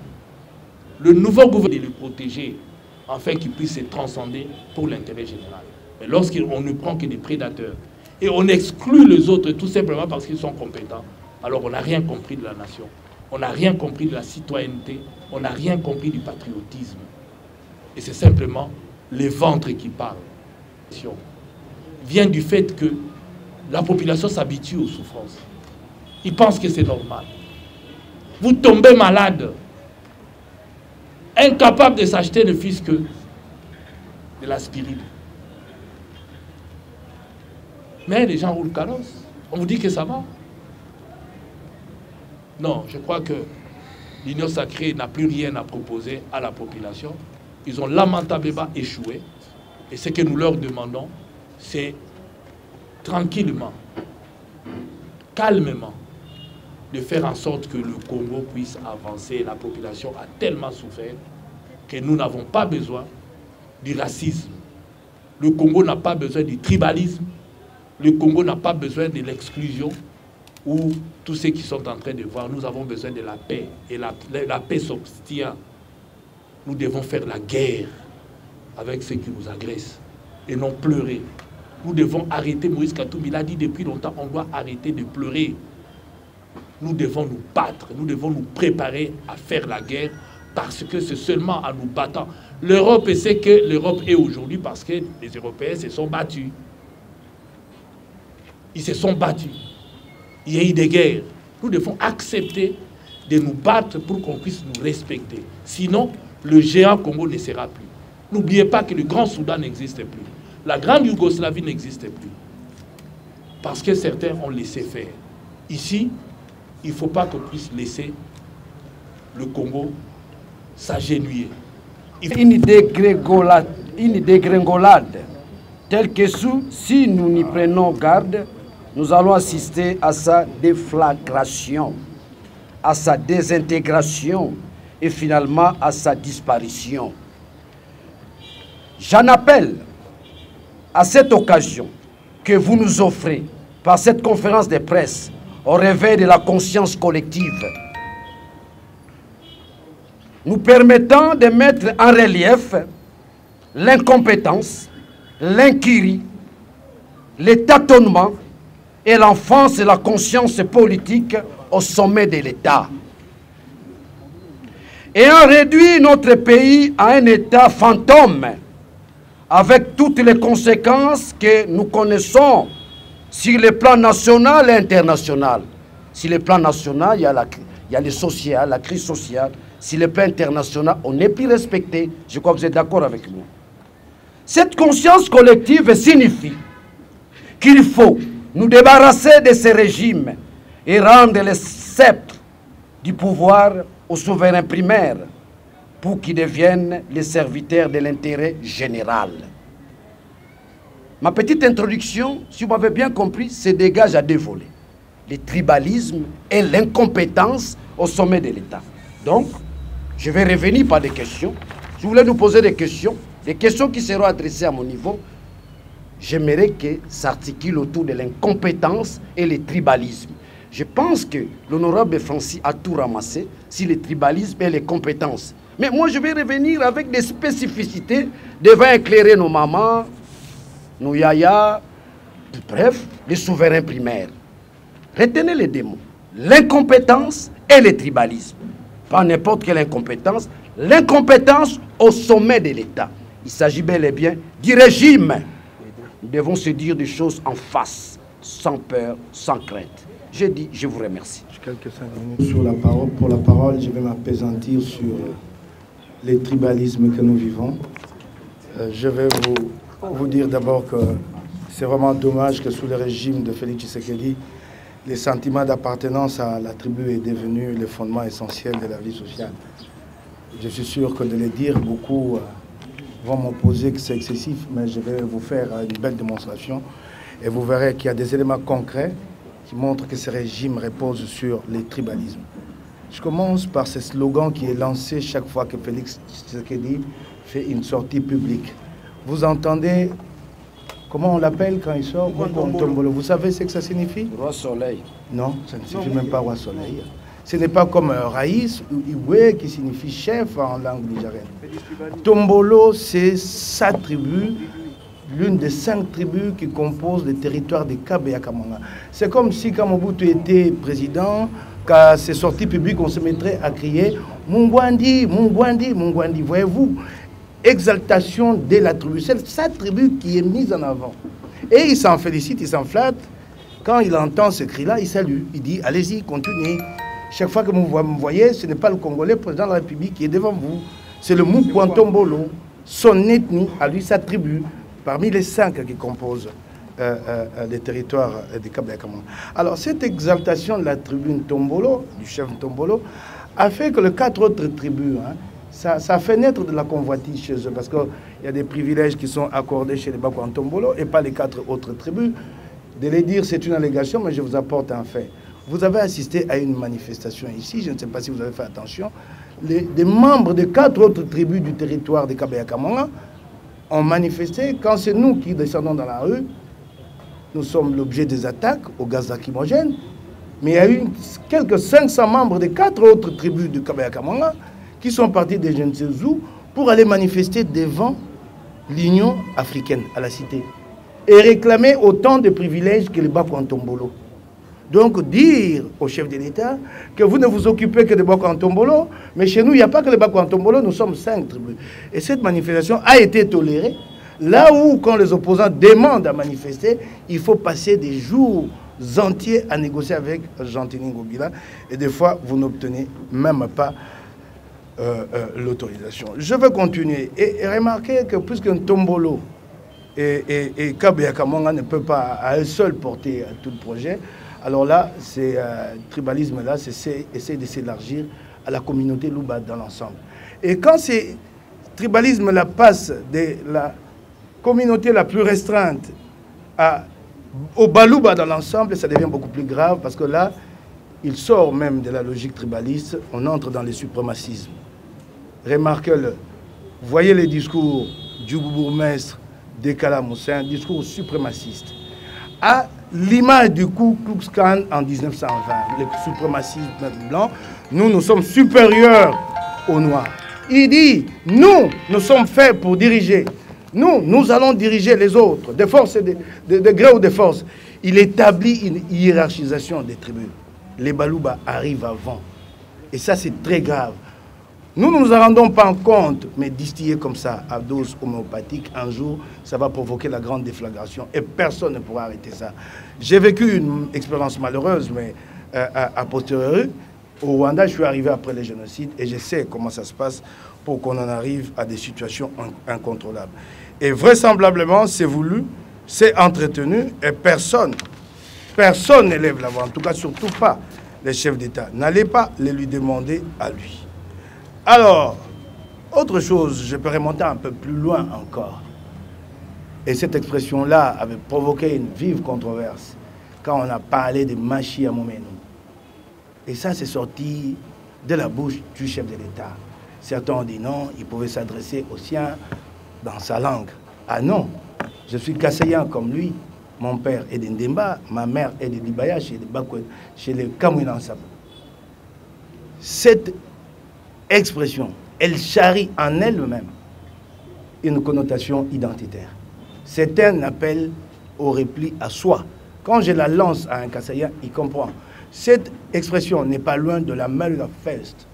Le nouveau gouvernement doit le protéger afin qu'il puisse se transcender pour l'intérêt général. Mais lorsqu'on ne prend que des prédateurs et on exclut les autres tout simplement parce qu'ils sont compétents, alors on n'a rien compris de la nation. On n'a rien compris de la citoyenneté, on n'a rien compris du patriotisme. Et c'est simplement les ventres qui parlent. Vient du fait que la population s'habitue aux souffrances. Ils pensent que c'est normal. Vous tombez malade, incapable de s'acheter ne fût-ce que de l'aspirine. Mais les gens roulent carrosse. On vous dit que ça va. Non, je crois que l'Union sacrée n'a plus rien à proposer à la population. Ils ont lamentablement échoué. Et ce que nous leur demandons, c'est tranquillement, calmement, de faire en sorte que le Congo puisse avancer. La population a tellement souffert que nous n'avons pas besoin du racisme. Le Congo n'a pas besoin du tribalisme. Le Congo n'a pas besoin de l'exclusion ou tous ceux qui sont en train de voir. Nous avons besoin de la paix. Et la paix s'obtient. Nous devons faire la guerre avec ceux qui nous agressent et non pleurer. Nous devons arrêter, Moïse Katumbi l'a dit depuis longtemps, on doit arrêter de pleurer. Nous devons nous battre, nous devons nous préparer à faire la guerre parce que c'est seulement en nous battant. L'Europe sait que l'Europe est aujourd'hui parce que les Européens se sont battus. Ils se sont battus. Il y a eu des guerres. Nous devons accepter de nous battre pour qu'on puisse nous respecter. Sinon, le géant Congo ne sera plus. N'oubliez pas que le Grand Soudan n'existe plus. La Grande Yougoslavie n'existe plus. Parce que certains ont laissé faire. Ici, il ne faut pas qu'on puisse laisser le Congo s'agenouiller. Une dégringolade telle que si nous n'y prenons garde, nous allons assister à sa déflagration, à sa désintégration et finalement à sa disparition. J'en appelle à cette occasion que vous nous offrez par cette conférence de presse au réveil de la conscience collective, nous permettant de mettre en relief l'incompétence, l'incurie, les tâtonnements et l'enfance et la conscience politique au sommet de l'État. Ayant réduit notre pays à un État fantôme, avec toutes les conséquences que nous connaissons sur le plan national et international. Sur le plan national, il y a le social, la crise sociale. Sur le plan international, on n'est plus respecté. Je crois que vous êtes d'accord avec moi. Cette conscience collective signifie qu'il faut nous débarrasser de ces régimes et rendre le sceptre du pouvoir aux souverains primaires pour qu'ils deviennent les serviteurs de l'intérêt général. Ma petite introduction, si vous m'avez bien compris, se dégage à deux volets. Le tribalisme et l'incompétence au sommet de l'État. Donc, je vais revenir par des questions. Si vous voulez nous poser des questions qui seront adressées à mon niveau, j'aimerais que ça s'articule autour de l'incompétence et le tribalisme. Je pense que l'honorable Francis a tout ramassé sur le tribalisme et les compétences. Mais moi, je vais revenir avec des spécificités devant éclairer nos mamans, nos yayas, bref, les souverains primaires. Retenez les deux mots, l'incompétence et le tribalisme. Pas n'importe quelle incompétence, l'incompétence au sommet de l'État. Il s'agit bel et bien du régime. Nous devons se dire des choses en face, sans peur, sans crainte. J'ai dit, je vous remercie. Quelques 5 minutes pour la parole, je vais m'appesantir sur les tribalismes que nous vivons. Je vais vous dire d'abord que c'est vraiment dommage que sous le régime de Félix Tshisekedi, les sentiments d'appartenance à la tribu est devenu le fondement essentiel de la vie sociale. Je suis sûr que de le dire, beaucoup vont m'opposer que c'est excessif, mais je vais vous faire une belle démonstration et vous verrez qu'il y a des éléments concrets qui montrent que ce régime repose sur les tribalismes. Je commence par ce slogan qui est lancé chaque fois que Félix Tshisekedi fait une sortie publique. Vous entendez, comment on l'appelle quand il sort? Vous savez ce que ça signifie? Roi Soleil. Non, ça ne signifie même pas Roi Soleil. Ce n'est pas comme Raïs ou Iwe qui signifie chef en langue nigérienne. Tombolo, c'est sa tribu, l'une des 5 tribus qui composent le territoire de Kabe et Akamanga. C'est comme si quand Mobutu était président, quand c'est sorti public, on se mettrait à crier « Mungwandi, Mungwandi, Mungwandi ». Voyez-vous, exaltation de la tribu. C'est sa tribu qui est mise en avant. Et il s'en félicite, il s'en flatte. Quand il entend ce cri-là, il salue. Il dit « Allez-y, continuez ». Chaque fois que vous me voyez, ce n'est pas le Congolais, président de la République, qui est devant vous. C'est le Mukwantombolo, son ethnie, à lui, sa tribu, parmi les 5 qui composent les territoires des Kabe et Akamanga. Alors, cette exaltation de la tribu Ntombolo, du chef Ntombolo, a fait que les 4 autres tribus, ça a fait naître de la convoitise chez eux, parce qu'il y a des privilèges qui sont accordés chez les Bakwantombolo et pas les 4 autres tribus. De les dire, c'est une allégation, mais je vous apporte un fait. Vous avez assisté à une manifestation ici, je ne sais pas si vous avez fait attention, des membres de 4 autres tribus du territoire de Kabe et Akamanga ont manifesté. Quand c'est nous qui descendons dans la rue, nous sommes l'objet des attaques au gaz lacrymogène, mais il y a eu quelques 500 membres de 4 autres tribus de Kabe et Akamanga qui sont partis de je ne sais où pour aller manifester devant l'Union africaine à la cité et réclamer autant de privilèges que les Bakou-Ntombolo. Donc dire au chef de l'État que vous ne vous occupez que de Bakou-Ntombolo, mais chez nous, il n'y a pas que les Bakou-Ntombolo, nous sommes 5 tribus. Et cette manifestation a été tolérée. Là où, quand les opposants demandent à manifester, il faut passer des jours entiers à négocier avec Gentini Ngobila. Et des fois, vous n'obtenez même pas l'autorisation. Je veux continuer et remarquer que puisque Ntombolo et Kabea Kamonga ne peut pas à eux seuls porter tout le projet, alors là, c'est tribalisme-là, c'est essayer de s'élargir à la communauté Luba dans l'ensemble. Et quand ces tribalismes-là passent de la communauté la plus restreinte au Balouba dans l'ensemble, ça devient beaucoup plus grave parce que là, il sort même de la logique tribaliste, on entre dans les suprémacismes. Remarquez-le, voyez les discours du bourgmestre d'Ekala, c'est un discours suprémaciste. À l'image du Ku Klux Klan en 1920, les suprémacistes blancs, nous sommes supérieurs aux Noirs. Il dit, nous sommes faits pour diriger. Nous allons diriger les autres, de force, de gré ou de force. Il établit une hiérarchisation des tribus. Les Balouba arrivent avant. Et ça, c'est très grave. Nous ne nous en rendons pas compte, mais distiller comme ça, à dose homéopathique, un jour, ça va provoquer la grande déflagration. Et personne ne pourra arrêter ça. J'ai vécu une expérience malheureuse, mais a posteriori, au Rwanda, je suis arrivé après le génocide et je sais comment ça se passe pour qu'on en arrive à des situations incontrôlables. Et vraisemblablement, c'est voulu, c'est entretenu et personne n'élève la voix, en tout cas surtout pas les chefs d'État. N'allez pas les lui demander à lui. Alors, autre chose, je peux remonter un peu plus loin encore. Et cette expression-là avait provoqué une vive controverse quand on a parlé de Machi Amomeno. Et ça, c'est sorti de la bouche du chef de l'État. Certains ont dit non, il pouvait s'adresser aux siens dans sa langue. Ah non, je suis Kassayan comme lui. Mon père est d'Indemba, ma mère est de Libaya, chez les Kamouinansab. Cette expression, elle charrie en elle-même une connotation identitaire. C'est un appel au repli à soi. Quand je la lance à un Kassayan, il comprend. Cette expression n'est pas loin de la America First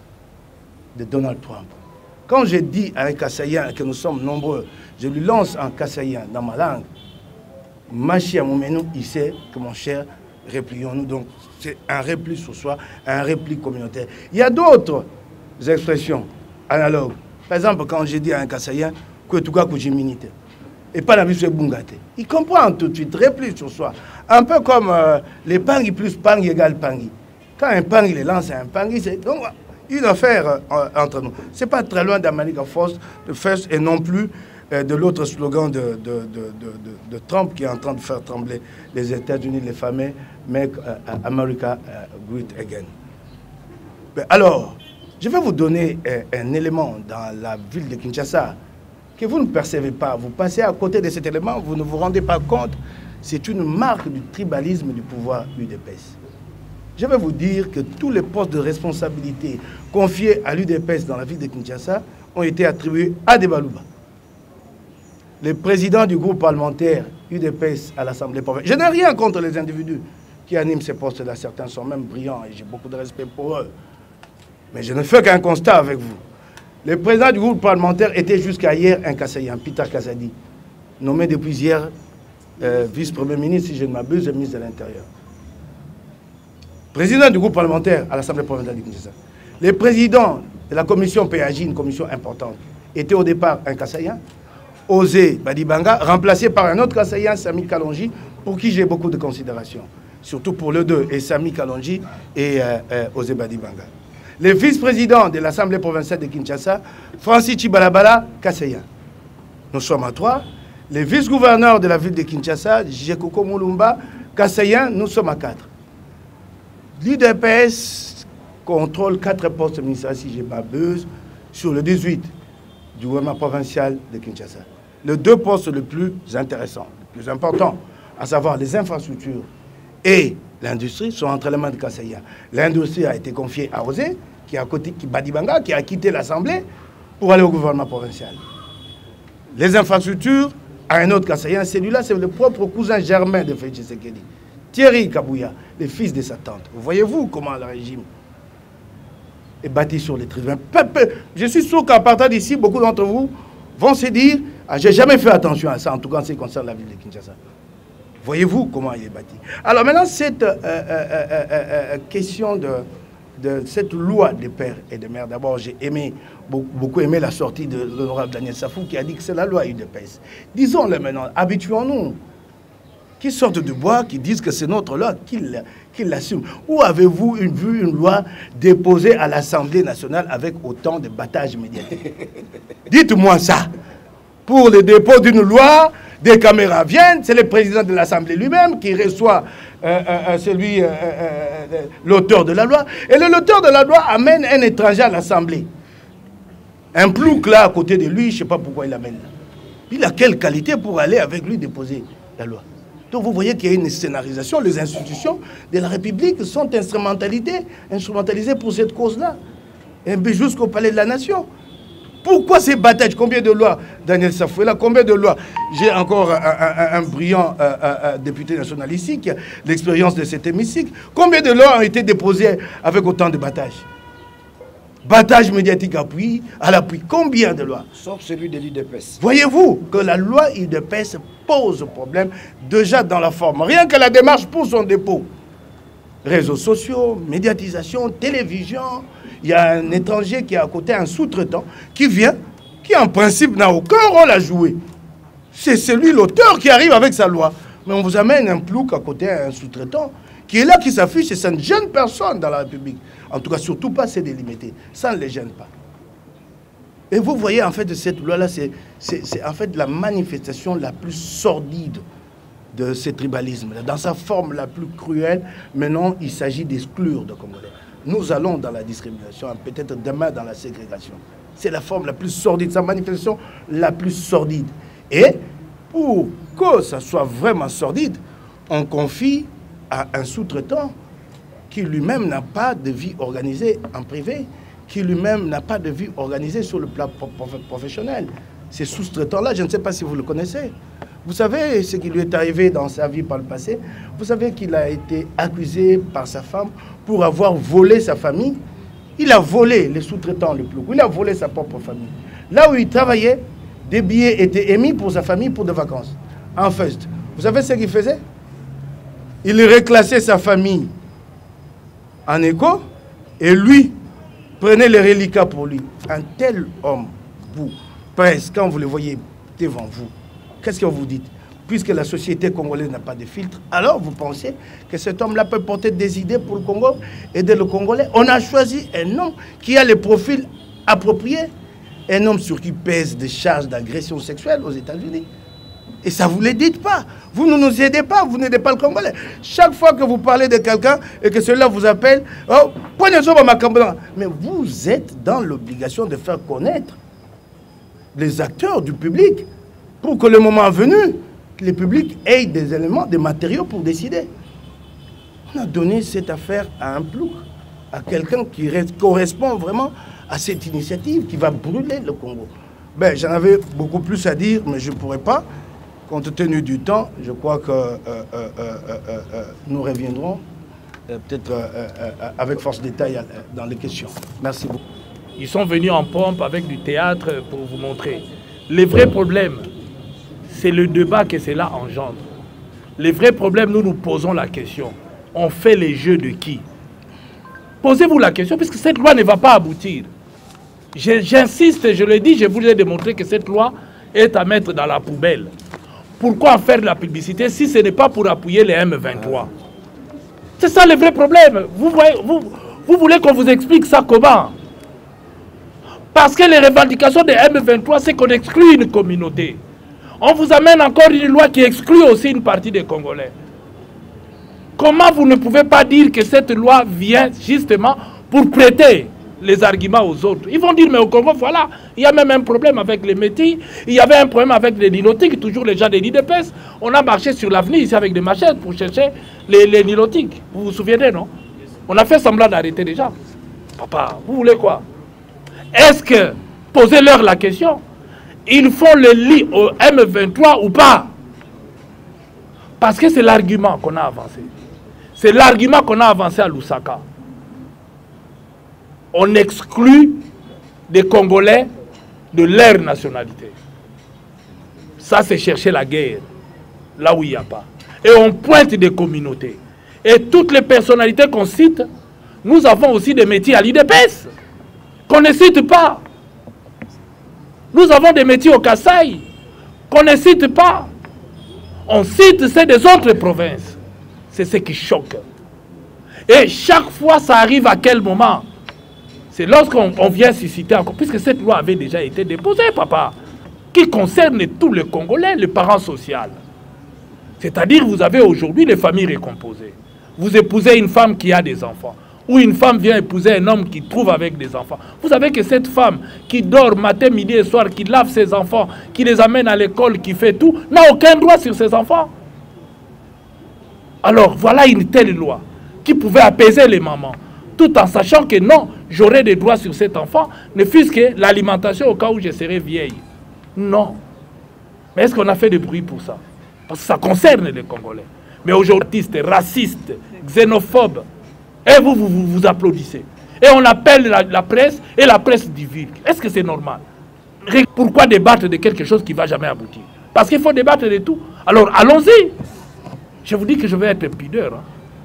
de Donald Trump. Quand je dis à un Kassayan que nous sommes nombreux, je lui lance un Kassayan dans ma langue, Machi Amomeno, il sait que mon cher, replions-nous. Donc c'est un repli sur soi, un repli communautaire. Il y a d'autres expressions analogues. Par exemple, quand je dis à un Kassayan que tout cas que j'ai minité, et pas la vie sur Bungate, il comprend tout de suite, repli sur soi. Un peu comme les Pangui plus Pangui égale Pangui. Quand un Pangui les lance à un Pangui, c'est donc une affaire entre nous. Ce n'est pas très loin d'America First et non plus de l'autre slogan de Trump qui est en train de faire trembler les États-Unis, les fameux Make America Great Again. Alors, je vais vous donner un élément dans la ville de Kinshasa que vous ne percevez pas. Vous passez à côté de cet élément, vous ne vous rendez pas compte. C'est une marque du tribalisme du pouvoir UDPS. Je vais vous dire que tous les postes de responsabilité confiés à l'UDPS dans la ville de Kinshasa ont été attribués à des Balouba. Les présidents du groupe parlementaire UDPS à l'Assemblée provinciale. Je n'ai rien contre les individus qui animent ces postes-là. Certains sont même brillants et j'ai beaucoup de respect pour eux. Mais je ne fais qu'un constat avec vous. Le président du groupe parlementaire était jusqu'à hier un Kassayan, Peter Kassadi, nommé depuis hier vice-premier ministre, si je ne m'abuse, et ministre de l'Intérieur. Président du groupe parlementaire à l'Assemblée provinciale de Kinshasa. Le président de la commission PAJ, une commission importante, était au départ un Kassayan, Osé Badibanga, remplacé par un autre Kassayan, Sami Kalonji, pour qui j'ai beaucoup de considération. Surtout pour les deux, et Sami Kalonji et Osé Badibanga. Le vice-président de l'Assemblée provinciale de Kinshasa, Francis Chibalabala, Kassayan. Nous sommes à 3. Le vice-gouverneur de la ville de Kinshasa, Jekoko Moulumba, Kassayan, nous sommes à 4. L'UDPS contrôle 4 postes ministériels, si je ne m'abuse, sur le 18 du gouvernement provincial de Kinshasa. Les 2 postes les plus intéressants, les plus importants, à savoir les infrastructures et l'industrie, sont entre les mains de Kassayan. L'industrie a été confiée à Osé, qui a côté Badibanga, qui a quitté l'Assemblée pour aller au gouvernement provincial. Les infrastructures, à un autre Kassaïen, celui-là, c'est le propre cousin germain de Félix Tshisekedi. Thierry Kabouya, le fils de sa tante. Voyez-vous comment le régime est bâti sur les tribunes. Je suis sûr qu'à partir d'ici, beaucoup d'entre vous vont se dire « j'ai jamais fait attention à ça, en tout cas en ce qui concerne la ville de Kinshasa ». Voyez-vous comment il est bâti. Alors maintenant, cette question de cette loi des pères et des mères, d'abord j'ai beaucoup aimé la sortie de l'honorable Daniel Safou qui a dit que c'est la loi UDPS. Disons-le maintenant, habituons-nous. Qui sortent du bois, qui disent que c'est notre loi, qui l'assument. Où avez-vous vu une loi déposée à l'Assemblée nationale avec autant de battages médiatiques? Dites-moi ça. Pour le dépôt d'une loi, des caméras viennent, c'est le président de l'Assemblée lui-même qui reçoit l'auteur de la loi. Et l'auteur de la loi amène un étranger à l'Assemblée. Un plouc là à côté de lui, je ne sais pas pourquoi il l'amène là. Il a quelle qualité pour aller avec lui déposer la loi? Donc vous voyez qu'il y a une scénarisation. Les institutions de la République sont instrumentalisées pour cette cause-là. Et jusqu'au palais de la nation. Pourquoi ces batailles? Combien de lois, Daniel Safou, là, combien de lois? J'ai encore un brillant député national ici qui a l'expérience de cet hémicycle. Combien de lois ont été déposées avec autant de batailles? Battage médiatique à l'appui. Combien de lois? Sauf celui de l'UDPS. Voyez-vous que la loi UDPS pose problème déjà dans la forme. Rien que la démarche pour son dépôt. Réseaux sociaux, médiatisation, télévision. Il y a un étranger qui est à côté, un sous-traitant, qui vient, qui en principe n'a aucun rôle à jouer. C'est celui, l'auteur, qui arrive avec sa loi. Mais on vous amène un plouc à côté, un sous-traitant, qui est là, qui s'affiche, et ça ne gêne personne dans la République. En tout cas, surtout pas, c'est délimité. Ça ne les gêne pas. Et vous voyez, en fait, cette loi-là, c'est en fait la manifestation la plus sordide de ce tribalisme. Dans sa forme la plus cruelle, maintenant, il s'agit d'exclure de Congolais. Nous allons dans la discrimination, peut-être demain dans la ségrégation. C'est la forme la plus sordide, sa manifestation la plus sordide. Et pour que ça soit vraiment sordide, on confie à un sous-traitant qui lui-même n'a pas de vie organisée en privé, qui lui-même n'a pas de vie organisée sur le plan professionnel. Ces sous-traitants-là, je ne sais pas si vous le connaissez. Vous savez ce qui lui est arrivé dans sa vie par le passé. Vous savez qu'il a été accusé par sa femme pour avoir volé sa famille. Il a volé les sous-traitants le plus. Il a volé sa propre famille. Là où il travaillait, des billets étaient émis pour sa famille pour des vacances. En fait, vous savez ce qu'il faisait? Il reclassait sa famille en écho et lui prenait les reliquats pour lui. Un tel homme, vous, presque, quand vous le voyez devant vous, qu'est-ce que vous dites? Puisque la société congolaise n'a pas de filtre, alors vous pensez que cet homme-là peut porter des idées pour le Congo, aider le Congolais. On a choisi un homme qui a les profils appropriés, un homme sur qui pèsent des charges d'agression sexuelle aux États-Unis. Et ça, vous ne le dites pas. Vous ne nous aidez pas, vous n'aidez pas le Congolais. Chaque fois que vous parlez de quelqu'un et que celui-là vous appelle, oh, mais vous êtes dans l'obligation de faire connaître les acteurs du public pour que le moment venu, le public ait des éléments, des matériaux pour décider. On a donné cette affaire à un plouc, à quelqu'un qui correspond vraiment à cette initiative qui va brûler le Congo. Ben, j'en avais beaucoup plus à dire, mais je ne pourrais pas. Compte tenu du temps, je crois que nous reviendrons peut-être avec force détail dans les questions. Merci beaucoup. Ils sont venus en pompe avec du théâtre pour vous montrer. Les vrais problèmes, c'est le débat que cela engendre. Les vrais problèmes, nous nous posons la question. On fait les jeux de qui? Posez-vous la question, puisque cette loi ne va pas aboutir. J'insiste, je le dis, je vous ai démontré que cette loi est à mettre dans la poubelle. Pourquoi faire de la publicité si ce n'est pas pour appuyer les M23? C'est ça le vrai problème. Vous voulez qu'on vous explique ça comment? Parce que les revendications des M23, c'est qu'on exclut une communauté. On vous amène encore une loi qui exclut aussi une partie des Congolais. Comment vous ne pouvez pas dire que cette loi vient justement pour prêter les arguments aux autres? Ils vont dire, mais au Congo, voilà, il y a même un problème avec les Métis, il y avait un problème avec les nilotiques, toujours les gens des l'UDPS. On a marché sur l'avenir ici avec des machettes pour chercher les nilotiques. Vous vous souvenez, non? On a fait semblant d'arrêter les gens. Papa, vous voulez quoi? Est-ce que, posez-leur la question, ils font le lit au M23 ou pas? Parce que c'est l'argument qu'on a avancé. C'est l'argument qu'on a avancé à Lusaka. On exclut des Congolais de leur nationalité. Ça, c'est chercher la guerre, là où il n'y a pas. Et on pointe des communautés. Et toutes les personnalités qu'on cite, nous avons aussi des métiers à l'IDPS, qu'on ne cite pas. Nous avons des métiers au Kasaï, qu'on ne cite pas. On cite ceux des autres provinces. C'est ce qui choque. Et chaque fois, ça arrive à quel moment? C'est lorsqu'on vient susciter encore, puisque cette loi avait déjà été déposée, papa, qui concerne tous les Congolais, les parents sociaux. C'est-à-dire, vous avez aujourd'hui les familles récomposées. Vous épousez une femme qui a des enfants, ou une femme vient épouser un homme qui trouve avec des enfants. Vous savez que cette femme qui dort matin, midi et soir, qui lave ses enfants, qui les amène à l'école, qui fait tout, n'a aucun droit sur ses enfants. Alors, voilà une telle loi qui pouvait apaiser les mamans, tout en sachant que non, j'aurai des droits sur cet enfant, ne fût-ce que l'alimentation au cas où je serai vieille. Non. Mais est-ce qu'on a fait de bruit pour ça? Parce que ça concerne les Congolais. Mais aujourd'hui, racistes, xénophobes, et vous applaudissez. Et on appelle la presse, et la presse divulgue. Est-ce que c'est normal? Pourquoi débattre de quelque chose qui ne va jamais aboutir? Parce qu'il faut débattre de tout. Alors, allons-y. Je vous dis que je vais être pudeur. Hein.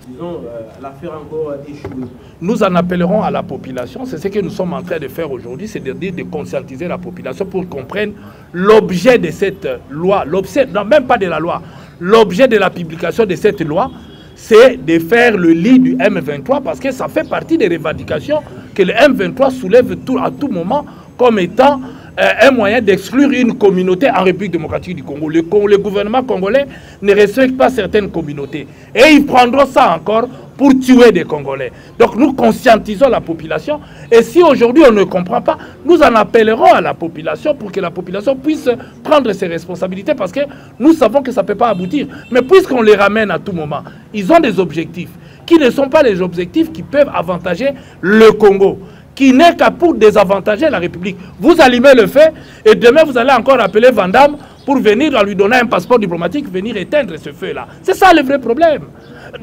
Disons, l'affaire encore échouée. Nous en appellerons à la population. C'est ce que nous sommes en train de faire aujourd'hui, c'est de conscientiser la population pour qu'on comprenne l'objet de cette loi. Non, même pas de la loi. L'objet de la publication de cette loi, c'est de faire le lit du M23 parce que ça fait partie des revendications que le M23 soulève à tout moment comme étant un moyen d'exclure une communauté en République démocratique du Congo. Le gouvernement congolais ne respecte pas certaines communautés. Et ils prendront ça encore pour tuer des Congolais. Donc nous conscientisons la population. Et si aujourd'hui on ne comprend pas, nous en appellerons à la population pour que la population puisse prendre ses responsabilités parce que nous savons que ça ne peut pas aboutir. Mais puisqu'on les ramène à tout moment, ils ont des objectifs qui ne sont pas les objectifs qui peuvent avantager le Congo, qui n'est qu'à pour désavantager la République. Vous allumez le feu et demain vous allez encore appeler Van Damme pour venir lui donner un passeport diplomatique, venir éteindre ce feu-là. C'est ça le vrai problème.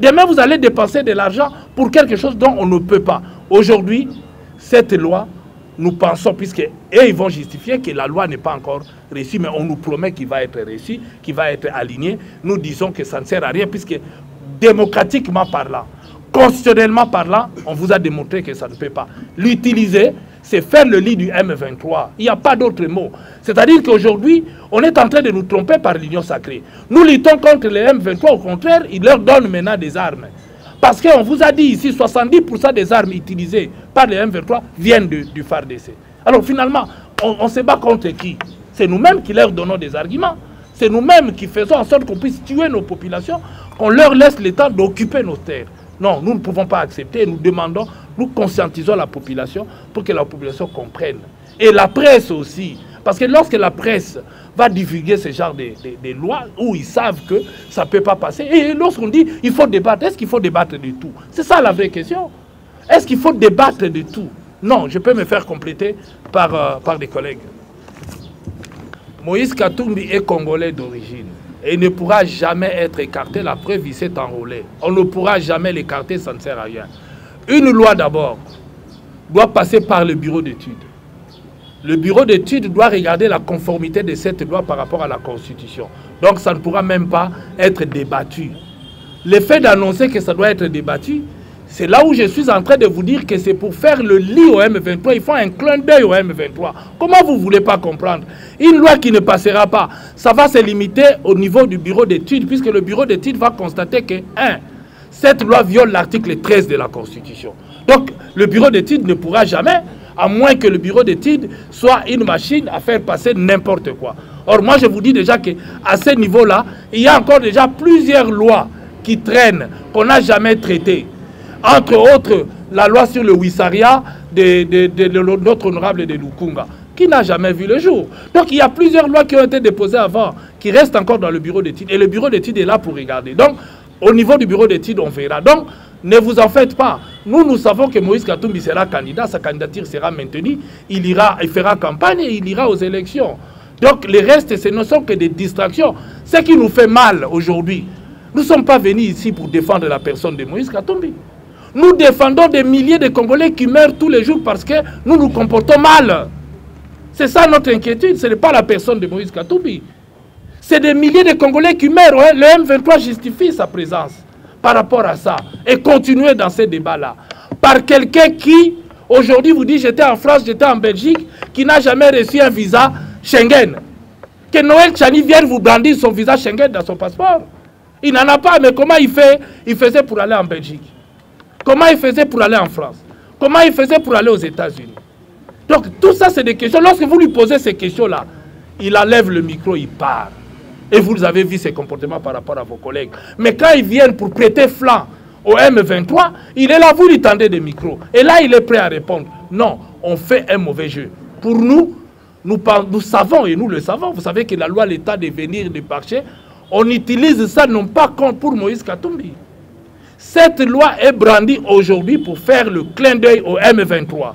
Demain vous allez dépenser de l'argent pour quelque chose dont on ne peut pas. Aujourd'hui, cette loi, nous pensons, puisque ils vont justifier que la loi n'est pas encore réussie, mais on nous promet qu'il va être réussi, qu'il va être aligné. Nous disons que ça ne sert à rien, puisque démocratiquement parlant, constitutionnellement parlant, on vous a démontré que ça ne peut pas. L'utiliser, c'est faire le lit du M23. Il n'y a pas d'autre mot. C'est-à-dire qu'aujourd'hui, on est en train de nous tromper par l'Union sacrée. Nous luttons contre les M23, au contraire, ils leur donnent maintenant des armes. Parce qu'on vous a dit ici, 70% des armes utilisées par les M23 viennent du FARDC. Alors finalement, on se bat contre qui? C'est nous-mêmes qui leur donnons des arguments. C'est nous-mêmes qui faisons en sorte qu'on puisse tuer nos populations, qu'on leur laisse le temps d'occuper nos terres. Non, nous ne pouvons pas accepter. Nous demandons, nous conscientisons la population pour que la population comprenne. Et la presse aussi. Parce que lorsque la presse va divulguer ce genre de lois où ils savent que ça ne peut pas passer, et lorsqu'on dit il faut débattre, est-ce qu'il faut débattre de tout? C'est ça la vraie question. Est-ce qu'il faut débattre de tout? Non, je peux me faire compléter par des collègues. Moïse Katumbi est congolais d'origine. Et il ne pourra jamais être écarté. La preuve, il s'est enrôlé. On ne pourra jamais l'écarter, ça ne sert à rien. Une loi d'abord doit passer par le bureau d'études. Le bureau d'études doit regarder la conformité de cette loi par rapport à la Constitution. Donc ça ne pourra même pas être débattu. Le fait d'annoncer que ça doit être débattu, c'est là où je suis en train de vous dire que c'est pour faire le lit au M23. Il faut un clin d'œil au M23. Comment vous ne voulez pas comprendre? Une loi qui ne passera pas, ça va se limiter au niveau du bureau d'études, puisque le bureau d'études va constater que, 1, cette loi viole l'article 13 de la Constitution. Donc, le bureau d'études ne pourra jamais, à moins que le bureau d'études soit une machine à faire passer n'importe quoi. Or, moi, je vous dis déjà qu'à ce niveau-là, il y a encore déjà plusieurs lois qui traînent, qu'on n'a jamais traitées. Entre autres, la loi sur le Wissaria de notre honorable de Lukunga, qui n'a jamais vu le jour. Donc il y a plusieurs lois qui ont été déposées avant, qui restent encore dans le bureau d'études. Et le bureau d'études est là pour regarder. Donc, au niveau du bureau d'études, on verra. Donc, ne vous en faites pas. Nous savons que Moïse Katumbi sera candidat, sa candidature sera maintenue. Il fera campagne et il ira aux élections. Donc le reste, ce ne sont que des distractions. Ce qui nous fait mal aujourd'hui, nous ne sommes pas venus ici pour défendre la personne de Moïse Katumbi. Nous défendons des milliers de Congolais qui meurent tous les jours parce que nous nous comportons mal. C'est ça notre inquiétude, ce n'est pas la personne de Moïse Katumbi. C'est des milliers de Congolais qui meurent. Le M23 justifie sa présence par rapport à ça. Et continuer dans ces débats-là. Par quelqu'un qui, aujourd'hui, vous dit j'étais en France, j'étais en Belgique, qui n'a jamais reçu un visa Schengen. Que Noël Tchani vienne vous brandir son visa Schengen dans son passeport. Il n'en a pas, mais comment il faisait pour aller en Belgique? Comment il faisait pour aller en France? Comment il faisait pour aller aux États-Unis? Donc tout ça, c'est des questions. Lorsque vous lui posez ces questions-là, il enlève le micro, il part. Et vous avez vu ses comportements par rapport à vos collègues. Mais quand ils viennent pour prêter flanc au M23, il est là, vous lui tendez des micros. Et là, il est prêt à répondre. Non, on fait un mauvais jeu. Pour nous, nous savons, et nous le savons, vous savez que la loi, l'état de venir de marché, on utilise ça non pas pour Moïse Katumbi. Cette loi est brandie aujourd'hui pour faire le clin d'œil au M23,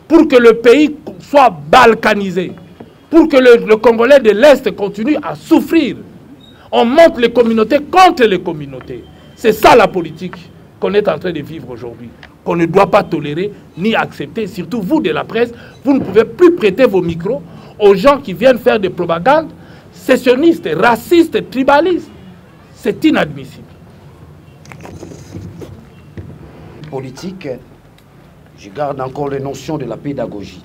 pour que le pays soit balkanisé, pour que le Congolais de l'Est continue à souffrir. On monte les communautés contre les communautés. C'est ça la politique qu'on est en train de vivre aujourd'hui, qu'on ne doit pas tolérer ni accepter. Surtout vous de la presse, vous ne pouvez plus prêter vos micros aux gens qui viennent faire des propagandes sécessionnistes, racistes, tribalistes. C'est inadmissible. Politique, je garde encore les notions de la pédagogie.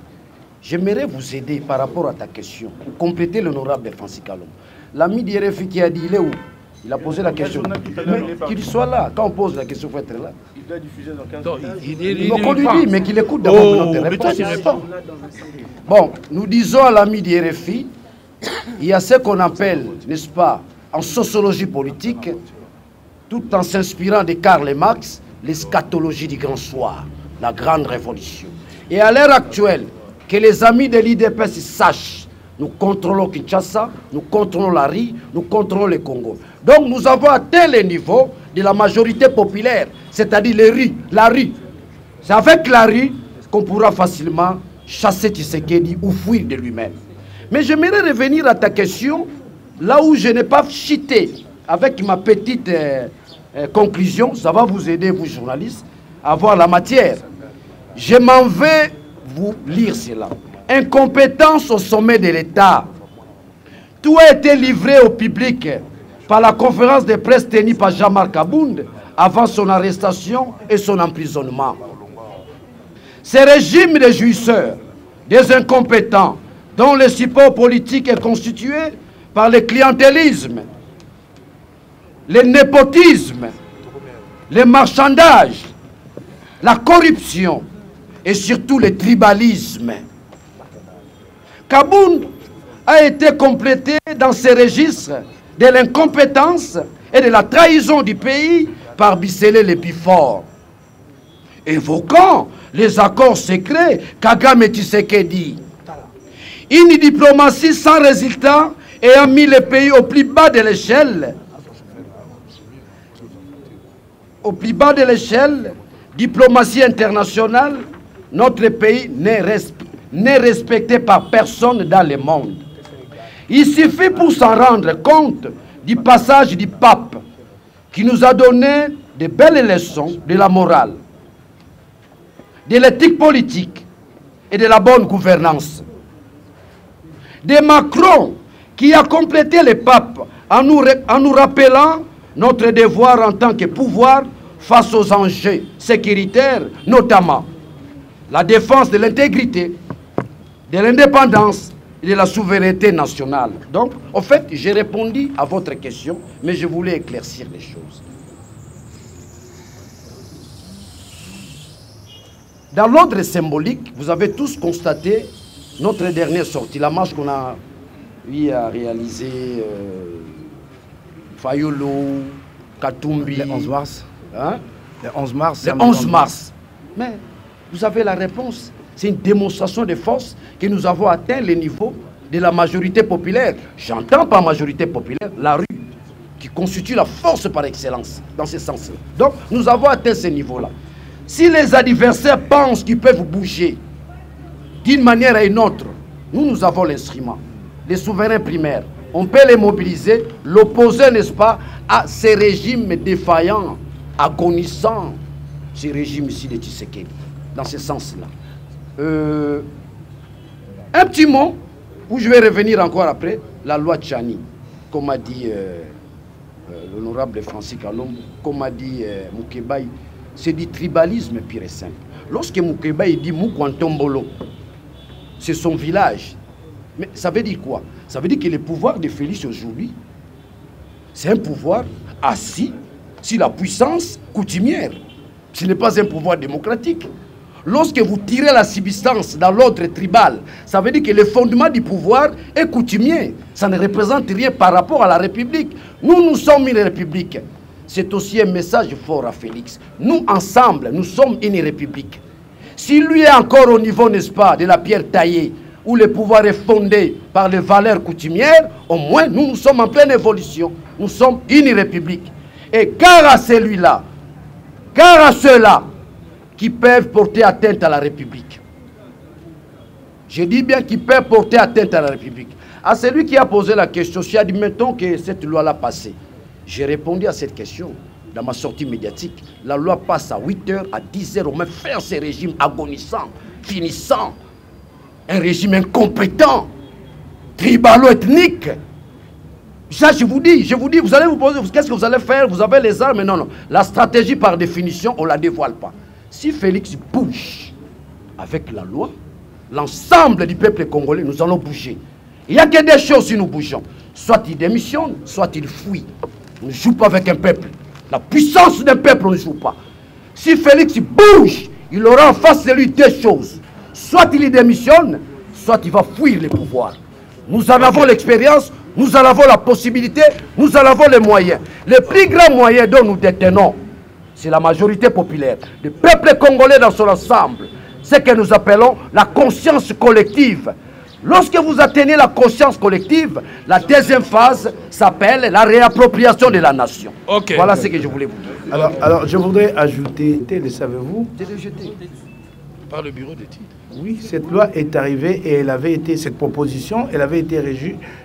J'aimerais vous aider par rapport à ta question, pour compléter l'honorable Francis Kalom. L'ami d'RFI qui a dit, il est où? Il a posé la question. Qu'il soit là. Quand on pose la question, il faut être là. Il doit diffuser dans 15 minutes. Donc on lui dit, mais qu'il écoute d'abord notre réponse. Bon, nous disons à l'ami d'RFI, il y a ce qu'on appelle, n'est-ce pas, en sociologie politique, tout en s'inspirant de Karl Marx, l'eschatologie du grand soir, la grande révolution. Et à l'heure actuelle, que les amis de l'IDPS sachent, nous contrôlons Kinshasa, nous contrôlons la RI, nous contrôlons le Congo. Donc nous avons atteint le niveau de la majorité populaire, c'est-à-dire les RI, la RI. C'est avec la RI qu'on pourra facilement chasser Tshisekedi ou fuir de lui-même. Mais j'aimerais revenir à ta question, là où je n'ai pas chité, avec ma petite conclusion, ça va vous aider, vous journalistes, à voir la matière. Je m'en vais vous lire cela. Incompétence au sommet de l'État. Tout a été livré au public par la conférence de presse tenue par Jean-Marc Abound avant son arrestation et son emprisonnement. Ces régimes de jouisseurs, des incompétents, dont le support politique est constitué par le clientélisme, le népotisme, le marchandage, la corruption et surtout le tribalisme. Kabound a été complété dans ces registres de l'incompétence et de la trahison du pays par Bissele le Bifort, évoquant les accords secrets Kagame Tshisekedi. Une diplomatie sans résultat ayant mis le pays au plus bas de l'échelle. Au plus bas de l'échelle, diplomatie internationale, notre pays n'est respecté par personne dans le monde. Il suffit pour s'en rendre compte du passage du pape qui nous a donné de belles leçons de la morale, de l'éthique politique et de la bonne gouvernance. De Macron qui a complété le pape en nous rappelant notre devoir en tant que pouvoir face aux enjeux sécuritaires, notamment la défense de l'intégrité, de l'indépendance et de la souveraineté nationale. Donc, en fait, j'ai répondu à votre question, mais je voulais éclaircir les choses. Dans l'ordre symbolique, vous avez tous constaté notre dernière sortie, la marche qu'on a eu à réaliser, Fayolo, Katumbi. Le 11 mars. Hein? Le 11 mars. Le 11 mars. Mais vous avez la réponse. C'est une démonstration de force que nous avons atteint le niveau de la majorité populaire. J'entends par majorité populaire la rue, qui constitue la force par excellence, dans ce sens-là. Donc, nous avons atteint ce niveau-là. Si les adversaires pensent qu'ils peuvent bouger d'une manière à une autre, nous avons l'instrument. les souverains primaires. On peut les mobiliser, l'opposer, n'est-ce pas, à ces régimes défaillants, agonisants, ces régimes ici de Tshisekedi, dans ce sens-là. Un petit mot, où je vais revenir encore après, la loi Tchani, comme a dit l'honorable Francis Kalombo, comme a dit Moukébaï, c'est du tribalisme pur et simple. Lorsque Moukébaï dit Moukwantombolo, c'est son village. Mais ça veut dire quoi? Ça veut dire que le pouvoir de Félix aujourd'hui, c'est un pouvoir assis sur la puissance coutumière. Ce n'est pas un pouvoir démocratique. Lorsque vous tirez la substance dans l'ordre tribal, ça veut dire que le fondement du pouvoir est coutumier. Ça ne représente rien par rapport à la République. Nous sommes une République. C'est aussi un message fort à Félix. Nous, ensemble, nous sommes une République. Si lui est encore au niveau, n'est-ce pas, de la pierre taillée, où le pouvoir est fondé par les valeurs coutumières, au moins, nous sommes en pleine évolution. Nous sommes une République. Et car à celui-là, car à ceux-là, qui peuvent porter atteinte à la République. Je dis bien qui peuvent porter atteinte à la République. À celui qui a posé la question, si a dit, mettons que cette loi-là passée. J'ai répondu à cette question dans ma sortie médiatique. La loi passe à 8h, à 10h, on met fin à ces régimes agonisants, finissants. Un régime incompétent, tribalo-ethnique. Ça, je vous dis, vous allez vous poser, qu'est-ce que vous allez faire? Vous avez les armes? Non, non. La stratégie, par définition, on ne la dévoile pas. Si Félix bouge avec la loi, l'ensemble du peuple congolais, nous allons bouger. Il n'y a que des choses si nous bougeons. Soit il démissionne, soit il fuit. On ne joue pas avec un peuple. La puissance d'un peuple, on ne joue pas. Si Félix bouge, il aura en face de lui deux choses. Soit il démissionne, soit il va fuir le pouvoir. Nous en avons l'expérience, nous en avons la possibilité, nous en avons les moyens. Le plus grand moyen dont nous détenons, c'est la majorité populaire. Le peuple congolais dans son ensemble. Ce que nous appelons la conscience collective. Lorsque vous atteignez la conscience collective, la deuxième phase s'appelle la réappropriation de la nation. Okay. Voilà ce que je voulais vous dire. Alors je voudrais ajouter, le savez-vous? Par le bureau d'études. Oui, cette loi est arrivée et cette proposition, elle avait été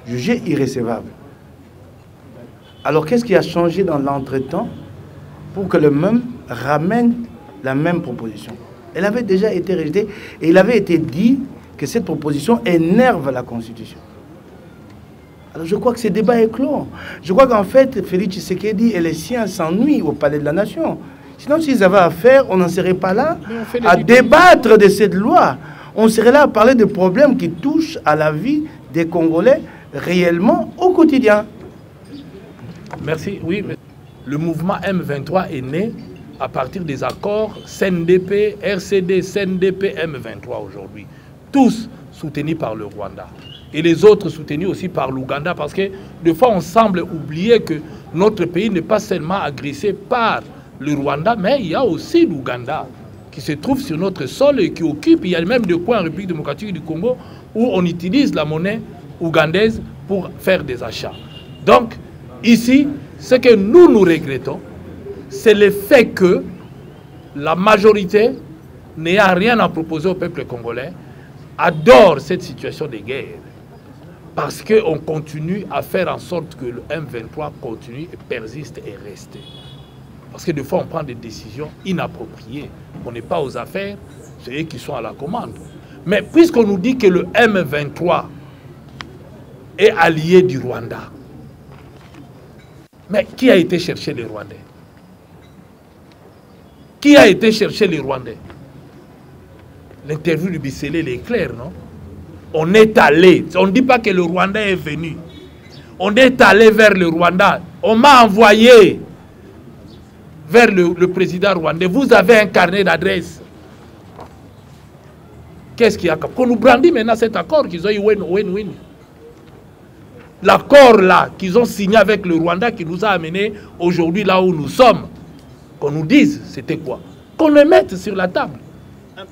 jugée irrécevable. Alors qu'est-ce qui a changé dans l'entretemps pour que le même ramène la même proposition? Elle avait déjà été rejetée et il avait été dit que cette proposition énerve la Constitution. Alors je crois que ce débat est clos. Je crois qu'en fait, Félix Tshisekedi et les siens s'ennuient au Palais de la Nation. Sinon, s'ils avaient affaire, on n'en serait pas là à débattre de cette loi. On serait là à parler de problèmes qui touchent à la vie des Congolais réellement au quotidien. Merci. Oui, mais le mouvement M23 est né à partir des accords CNDP, RCD, CNDP, M23 aujourd'hui. Tous soutenus par le Rwanda. Et les autres soutenus aussi par l'Ouganda, parce que des fois on semble oublier que notre pays n'est pas seulement agressé par le Rwanda, mais il y a aussi l'Ouganda qui se trouve sur notre sol et qui occupe, il y a même des coins en République démocratique du Congo où on utilise la monnaie ougandaise pour faire des achats. Donc ici, ce que nous regrettons, c'est le fait que la majorité n'ayant rien à proposer au peuple congolais, adore cette situation de guerre. Parce qu'on continue à faire en sorte que le M23 continue et persiste et reste. Parce que des fois, on prend des décisions inappropriées. On n'est pas aux affaires, c'est eux qui sont à la commande. Mais puisqu'on nous dit que le M23 est allié du Rwanda, mais qui a été chercher les Rwandais? Qui a été chercher les Rwandais? L'interview du Bissélé est claire, non? On est allé. On ne dit pas que le Rwanda est venu. On est allé vers le Rwanda. On m'a envoyé vers le président rwandais. Vous avez un carnet d'adresse. Qu'est-ce qu'il y a? Qu'on nous brandit maintenant cet accord qu'ils ont eu win-win. L'accord là qu'ils ont signé avec le Rwanda qui nous a amenés aujourd'hui là où nous sommes. Qu'on nous dise c'était quoi? Qu'on le mette sur la table.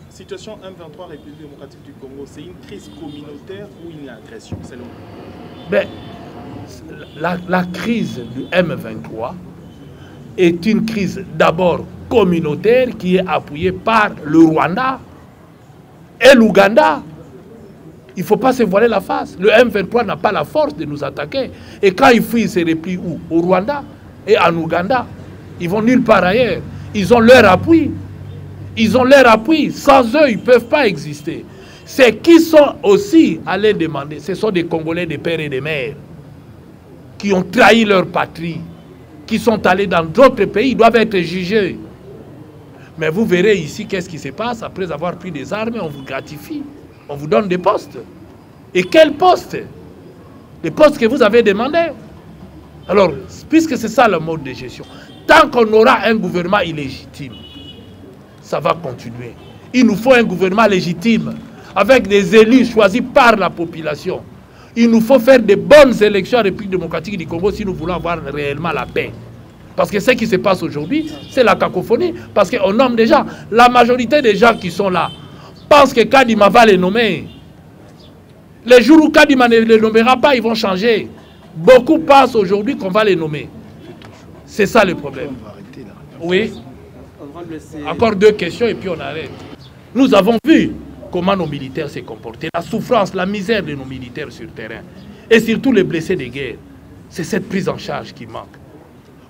Situation M23 République démocratique du Congo, c'est une crise communautaire ou une agression selon vous? Ben, la crise du M23 est une crise d'abord communautaire qui est appuyée par le Rwanda et l'Ouganda. Il ne faut pas se voiler la face. Le M23 n'a pas la force de nous attaquer. Et quand ils fuient, ils se replient où? Au Rwanda et en Ouganda. Ils vont nulle part ailleurs. Ils ont leur appui. Ils ont leur appui. Sans eux, ils ne peuvent pas exister. C'est qui sont aussi allés demander. Ce sont des Congolais, des pères et des mères, qui ont trahi leur patrie, qui sont allés dans d'autres pays. Ils doivent être jugés. Mais vous verrez ici qu'est-ce qui se passe. Après avoir pris des armes, on vous gratifie. On vous donne des postes. Et quels postes? Les postes que vous avez demandés. Alors, puisque c'est ça le mode de gestion, tant qu'on aura un gouvernement illégitime, ça va continuer. Il nous faut un gouvernement légitime, avec des élus choisis par la population. Il nous faut faire de bonnes élections en République démocratique du Congo si nous voulons avoir réellement la paix. Parce que ce qui se passe aujourd'hui, c'est la cacophonie. Parce qu'on nomme déjà, la majorité des gens qui sont là pensent que Kadima va les nommer. Les jours où Kadima ne les nommera pas, ils vont changer. Beaucoup pensent aujourd'hui qu'on va les nommer. C'est ça le problème. Oui. Encore 2 questions et puis on arrête. Nous avons vu comment nos militaires s'est comportés. La souffrance, la misère de nos militaires sur le terrain. Et surtout les blessés de guerre. C'est cette prise en charge qui manque.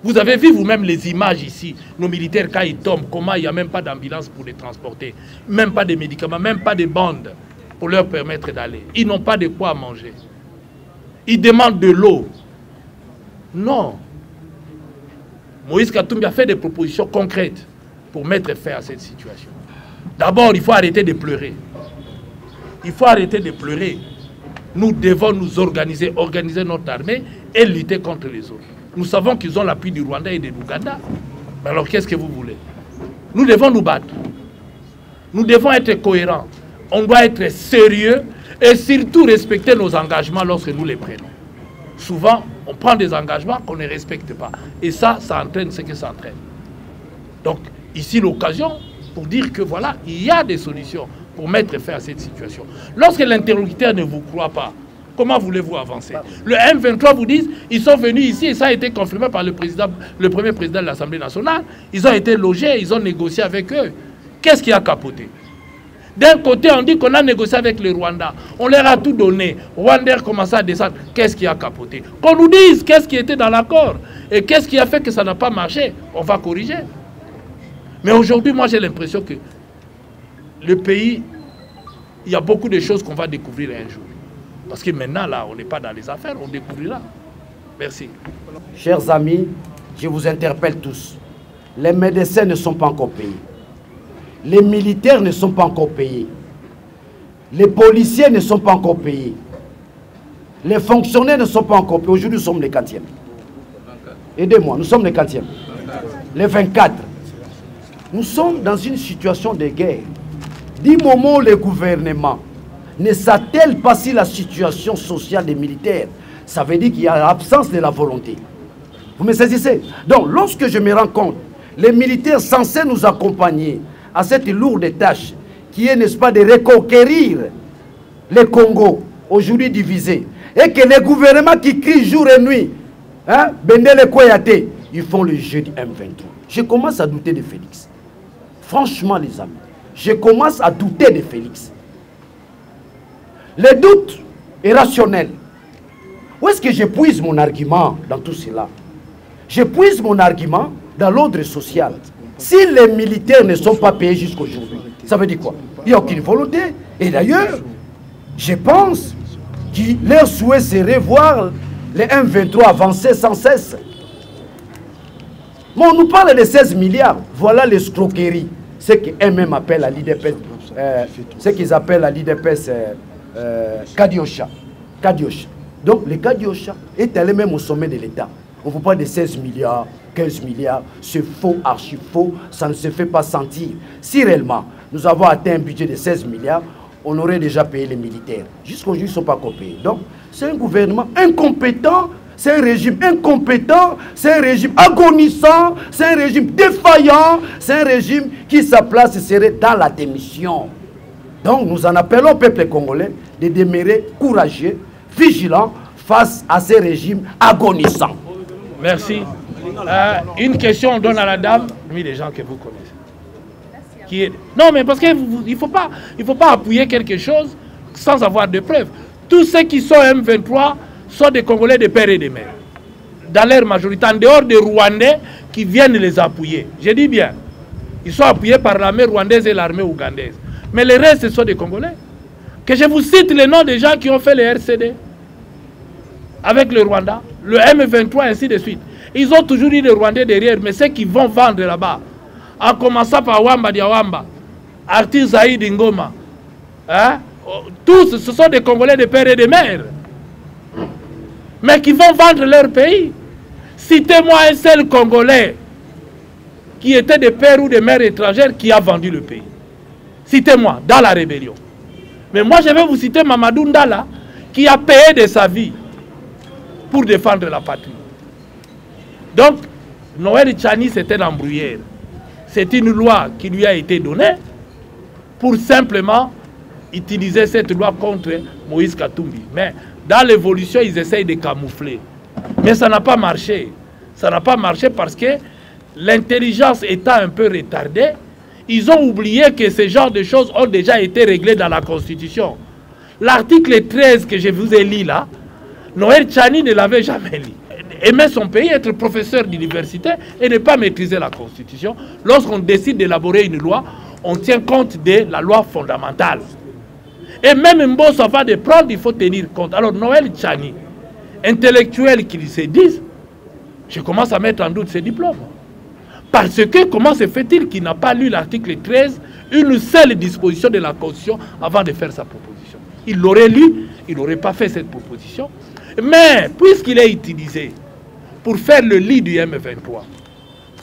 Vous avez vu vous-même les images ici. Nos militaires, quand ils tombent, comment il n'y a même pas d'ambulance pour les transporter. Même pas de médicaments, même pas de bandes pour leur permettre d'aller. Ils n'ont pas de quoi manger. Ils demandent de l'eau. Non. Moïse Katumbi a fait des propositions concrètes pour mettre fin à cette situation. D'abord, il faut arrêter de pleurer. Il faut arrêter de pleurer. Nous devons nous organiser, organiser notre armée et lutter contre les autres. Nous savons qu'ils ont l'appui du Rwanda et de l'Ouganda. Mais alors, qu'est-ce que vous voulez? Nous devons nous battre. Nous devons être cohérents. On doit être sérieux et surtout respecter nos engagements lorsque nous les prenons. Souvent, on prend des engagements qu'on ne respecte pas. Et ça, ça entraîne ce que ça entraîne. Donc, ici, l'occasion pour dire que voilà, il y a des solutions pour mettre fin à cette situation. Lorsque l'interlocuteur ne vous croit pas, comment voulez-vous avancer? Le M23 vous dit, ils sont venus ici et ça a été confirmé par le premier président de l'Assemblée nationale. Ils ont été logés, ils ont négocié avec eux. Qu'est-ce qui a capoté? D'un côté, on dit qu'on a négocié avec les Rwandais. On leur a tout donné. Rwandais commencé à descendre. Qu'est-ce qui a capoté? Qu'on nous dise qu'est-ce qui était dans l'accord. Et qu'est-ce qui a fait que ça n'a pas marché? On va corriger. Mais aujourd'hui, moi, j'ai l'impression que le pays, il y a beaucoup de choses qu'on va découvrir un jour. Parce que maintenant, là, on n'est pas dans les affaires, on découvrira. Merci. Chers amis, je vous interpelle tous. Les médecins ne sont pas encore payés. Les militaires ne sont pas encore payés. Les policiers ne sont pas encore payés. Les fonctionnaires ne sont pas encore payés. Aujourd'hui, nous sommes les 4e. Aidez-moi, nous sommes les 4e. Les 24. Nous sommes dans une situation de guerre. Du moment où le gouvernement ne s'attelle pas sur la situation sociale des militaires, ça veut dire qu'il y a l'absence de la volonté. Vous me saisissez? Donc, lorsque je me rends compte, les militaires censés nous accompagner à cette lourde tâche, qui est, n'est-ce pas, de reconquérir le Congo, aujourd'hui divisé, et que les gouvernements qui crient jour et nuit, hein, Bendele Koyate, ils font le jeu du M23. Je commence à douter de Félix. Franchement, les amis, je commence à douter de Félix. Le doute est rationnel. Où est-ce que je puise mon argument dans tout cela? Je puise mon argument dans l'ordre social. Si les militaires ne sont pas payés jusqu'aujourd'hui, ça veut dire quoi? Il n'y a aucune volonté. Et d'ailleurs, je pense que leur souhait serait voir les M23 avancer sans cesse. Mais on nous parle de 16 milliards. Voilà l'escroquerie. Ce qu'eux-mêmes appellent à l'IDPS, ce qu'ils appellent à l'IDPS Kadiosha. Kadiosha. Donc le Kadiosha est allé même au sommet de l'État. On vous parle de 16 milliards, 15 milliards. C'est faux, archi faux. Ça ne se fait pas sentir. Si réellement nous avons atteint un budget de 16 milliards, on aurait déjà payé les militaires. Jusqu'aujourd'hui, ils ne sont pas encore payés. Donc, c'est un gouvernement incompétent. C'est un régime incompétent, c'est un régime agonissant, c'est un régime défaillant, c'est un régime qui sa place serait dans la démission. Donc nous en appelons au peuple congolais de demeurer courageux, vigilants face à ces régimes agonissants. Merci. Une question, on donne à la dame, oui, les gens que vous connaissez. Qui est... Non, mais parce qu'il ne faut pas appuyer quelque chose sans avoir de preuves. Tous ceux qui sont M23 sont des Congolais de père et de mère. Dans leur majorité, en dehors des Rwandais qui viennent les appuyer. Je dis bien, ils sont appuyés par l'armée rwandaise et l'armée ougandaise. Mais le reste, ce sont des Congolais. Que je vous cite les noms des gens qui ont fait les RCD avec le Rwanda, le M23, ainsi de suite. Ils ont toujours eu les Rwandais derrière, mais ceux qui vont vendre là-bas, en commençant par Wamba Diawamba, Arthur Zaïd Ngoma, hein? Tous, ce sont des Congolais de père et de mère, mais qui vont vendre leur pays. Citez-moi un seul Congolais qui était de père ou de mère étrangère qui a vendu le pays. Citez-moi, dans la rébellion. Mais moi, je vais vous citer Mamadou Ndala, qui a payé de sa vie pour défendre la patrie. Donc, Noël Tchani, c'était l'embrouillère. C'est une loi qui lui a été donnée pour simplement utiliser cette loi contre Moïse Katumbi. Mais dans l'évolution, ils essayent de camoufler. Mais ça n'a pas marché. Ça n'a pas marché parce que l'intelligence étant un peu retardée, ils ont oublié que ce genre de choses ont déjà été réglées dans la Constitution. L'article 13 que je vous ai lu là, Noël Tchani ne l'avait jamais lu. Aimer son pays, être professeur d'université et ne pas maîtriser la Constitution. Lorsqu'on décide d'élaborer une loi, on tient compte de la loi fondamentale. Et même Mbosso, avant de prendre, il faut tenir compte. Alors Noël Tchani, intellectuel qu'ils se disent, je commence à mettre en doute ses diplômes. Parce que comment se fait-il qu'il n'a pas lu l'article 13, une seule disposition de la Constitution avant de faire sa proposition? Il l'aurait lu, il n'aurait pas fait cette proposition. Mais puisqu'il est utilisé pour faire le lit du M23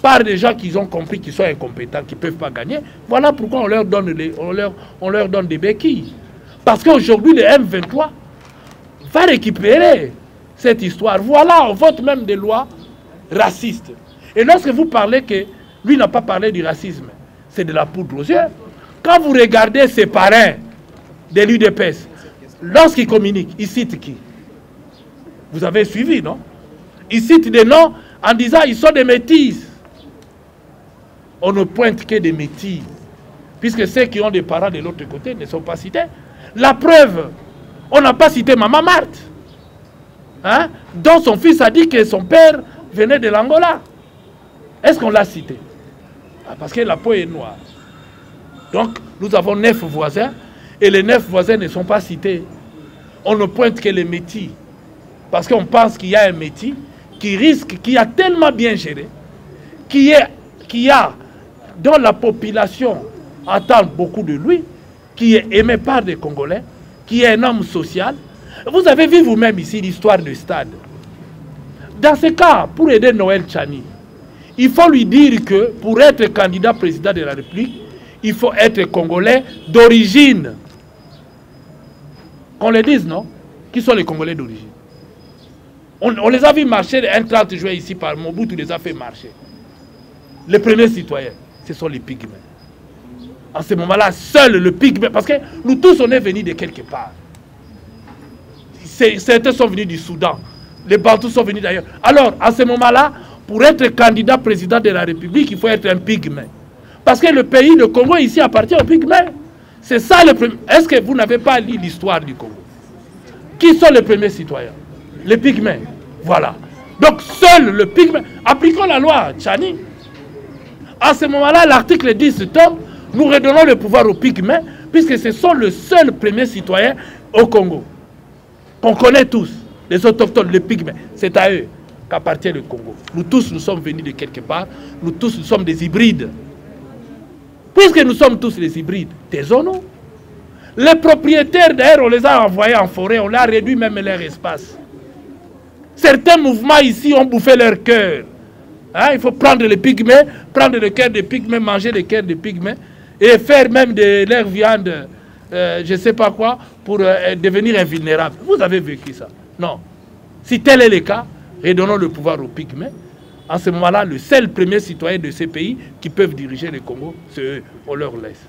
par des gens qui ont compris qu'ils sont incompétents, qui ne peuvent pas gagner, voilà pourquoi on leur donne des béquilles. Parce qu'aujourd'hui, le M23 va récupérer cette histoire. Voilà, on vote même des lois racistes. Et lorsque vous parlez que lui n'a pas parlé du racisme, c'est de la poudre aux yeux. Quand vous regardez ses parrains de l'UDPS, lorsqu'ils communiquent, ils citent qui? Vous avez suivi, non? Ils citent des noms en disant ils sont des métis. On ne pointe que des métis, puisque ceux qui ont des parents de l'autre côté ne sont pas cités. La preuve, on n'a pas cité Maman Marthe, hein, dont son fils a dit que son père venait de l'Angola. Est-ce qu'on l'a cité? Parce que la peau est noire. Donc, nous avons 9 voisins, et les 9 voisins ne sont pas cités. On ne pointe que les métis. Parce qu'on pense qu'il y a un métis qui risque, qui a tellement bien géré, dont la population attend beaucoup de lui, qui est aimé par des Congolais, qui est un homme social. Vous avez vu vous-même ici l'histoire du stade. Dans ce cas, pour aider Noël Tchani, il faut lui dire que pour être candidat président de la République, il faut être Congolais d'origine. Qu'on le dise, non? Qui sont les Congolais d'origine? On les a vus marcher un 30 juin ici par Mobutu, les a fait marcher. Les premiers citoyens, ce sont les pygmées. En ce moment-là, seul le pygmée, parce que nous tous, on est venus de quelque part. Certains sont venus du Soudan, les Bantous sont venus d'ailleurs. Alors, à ce moment-là, pour être candidat président de la République, il faut être un pygmée. Parce que le pays, le Congo, ici, appartient aux pygmées. C'est ça le premier. Est-ce que vous n'avez pas lu l'histoire du Congo? Qui sont les premiers citoyens? Les pygmées. Voilà. Donc, seul le pygmée. Appliquons la loi Tchani. À ce moment-là, l'article 10 tombe. Nous redonnons le pouvoir aux pygmées, puisque ce sont le seul premier citoyen au Congo. Qu'on connaît tous. Les autochtones, les pygmées. C'est à eux qu'appartient le Congo. Nous tous, nous sommes venus de quelque part. Nous tous, nous sommes des hybrides. Puisque nous sommes tous des hybrides, taisons-nous. Les propriétaires, d'ailleurs, on les a envoyés en forêt, on a réduit même leur espace. Certains mouvements ici ont bouffé leur cœur. Hein, il faut prendre les pygmées, prendre le cœur des pygmées, manger le cœur des pygmées et faire même de leur viande, je ne sais pas quoi, pour devenir invulnérable. Vous avez vécu ça? Non. Si tel est le cas, redonnons le pouvoir aux pygmées. En ce moment-là, le seul premier citoyen de ces pays qui peuvent diriger le Congo, c'est eux. On leur laisse.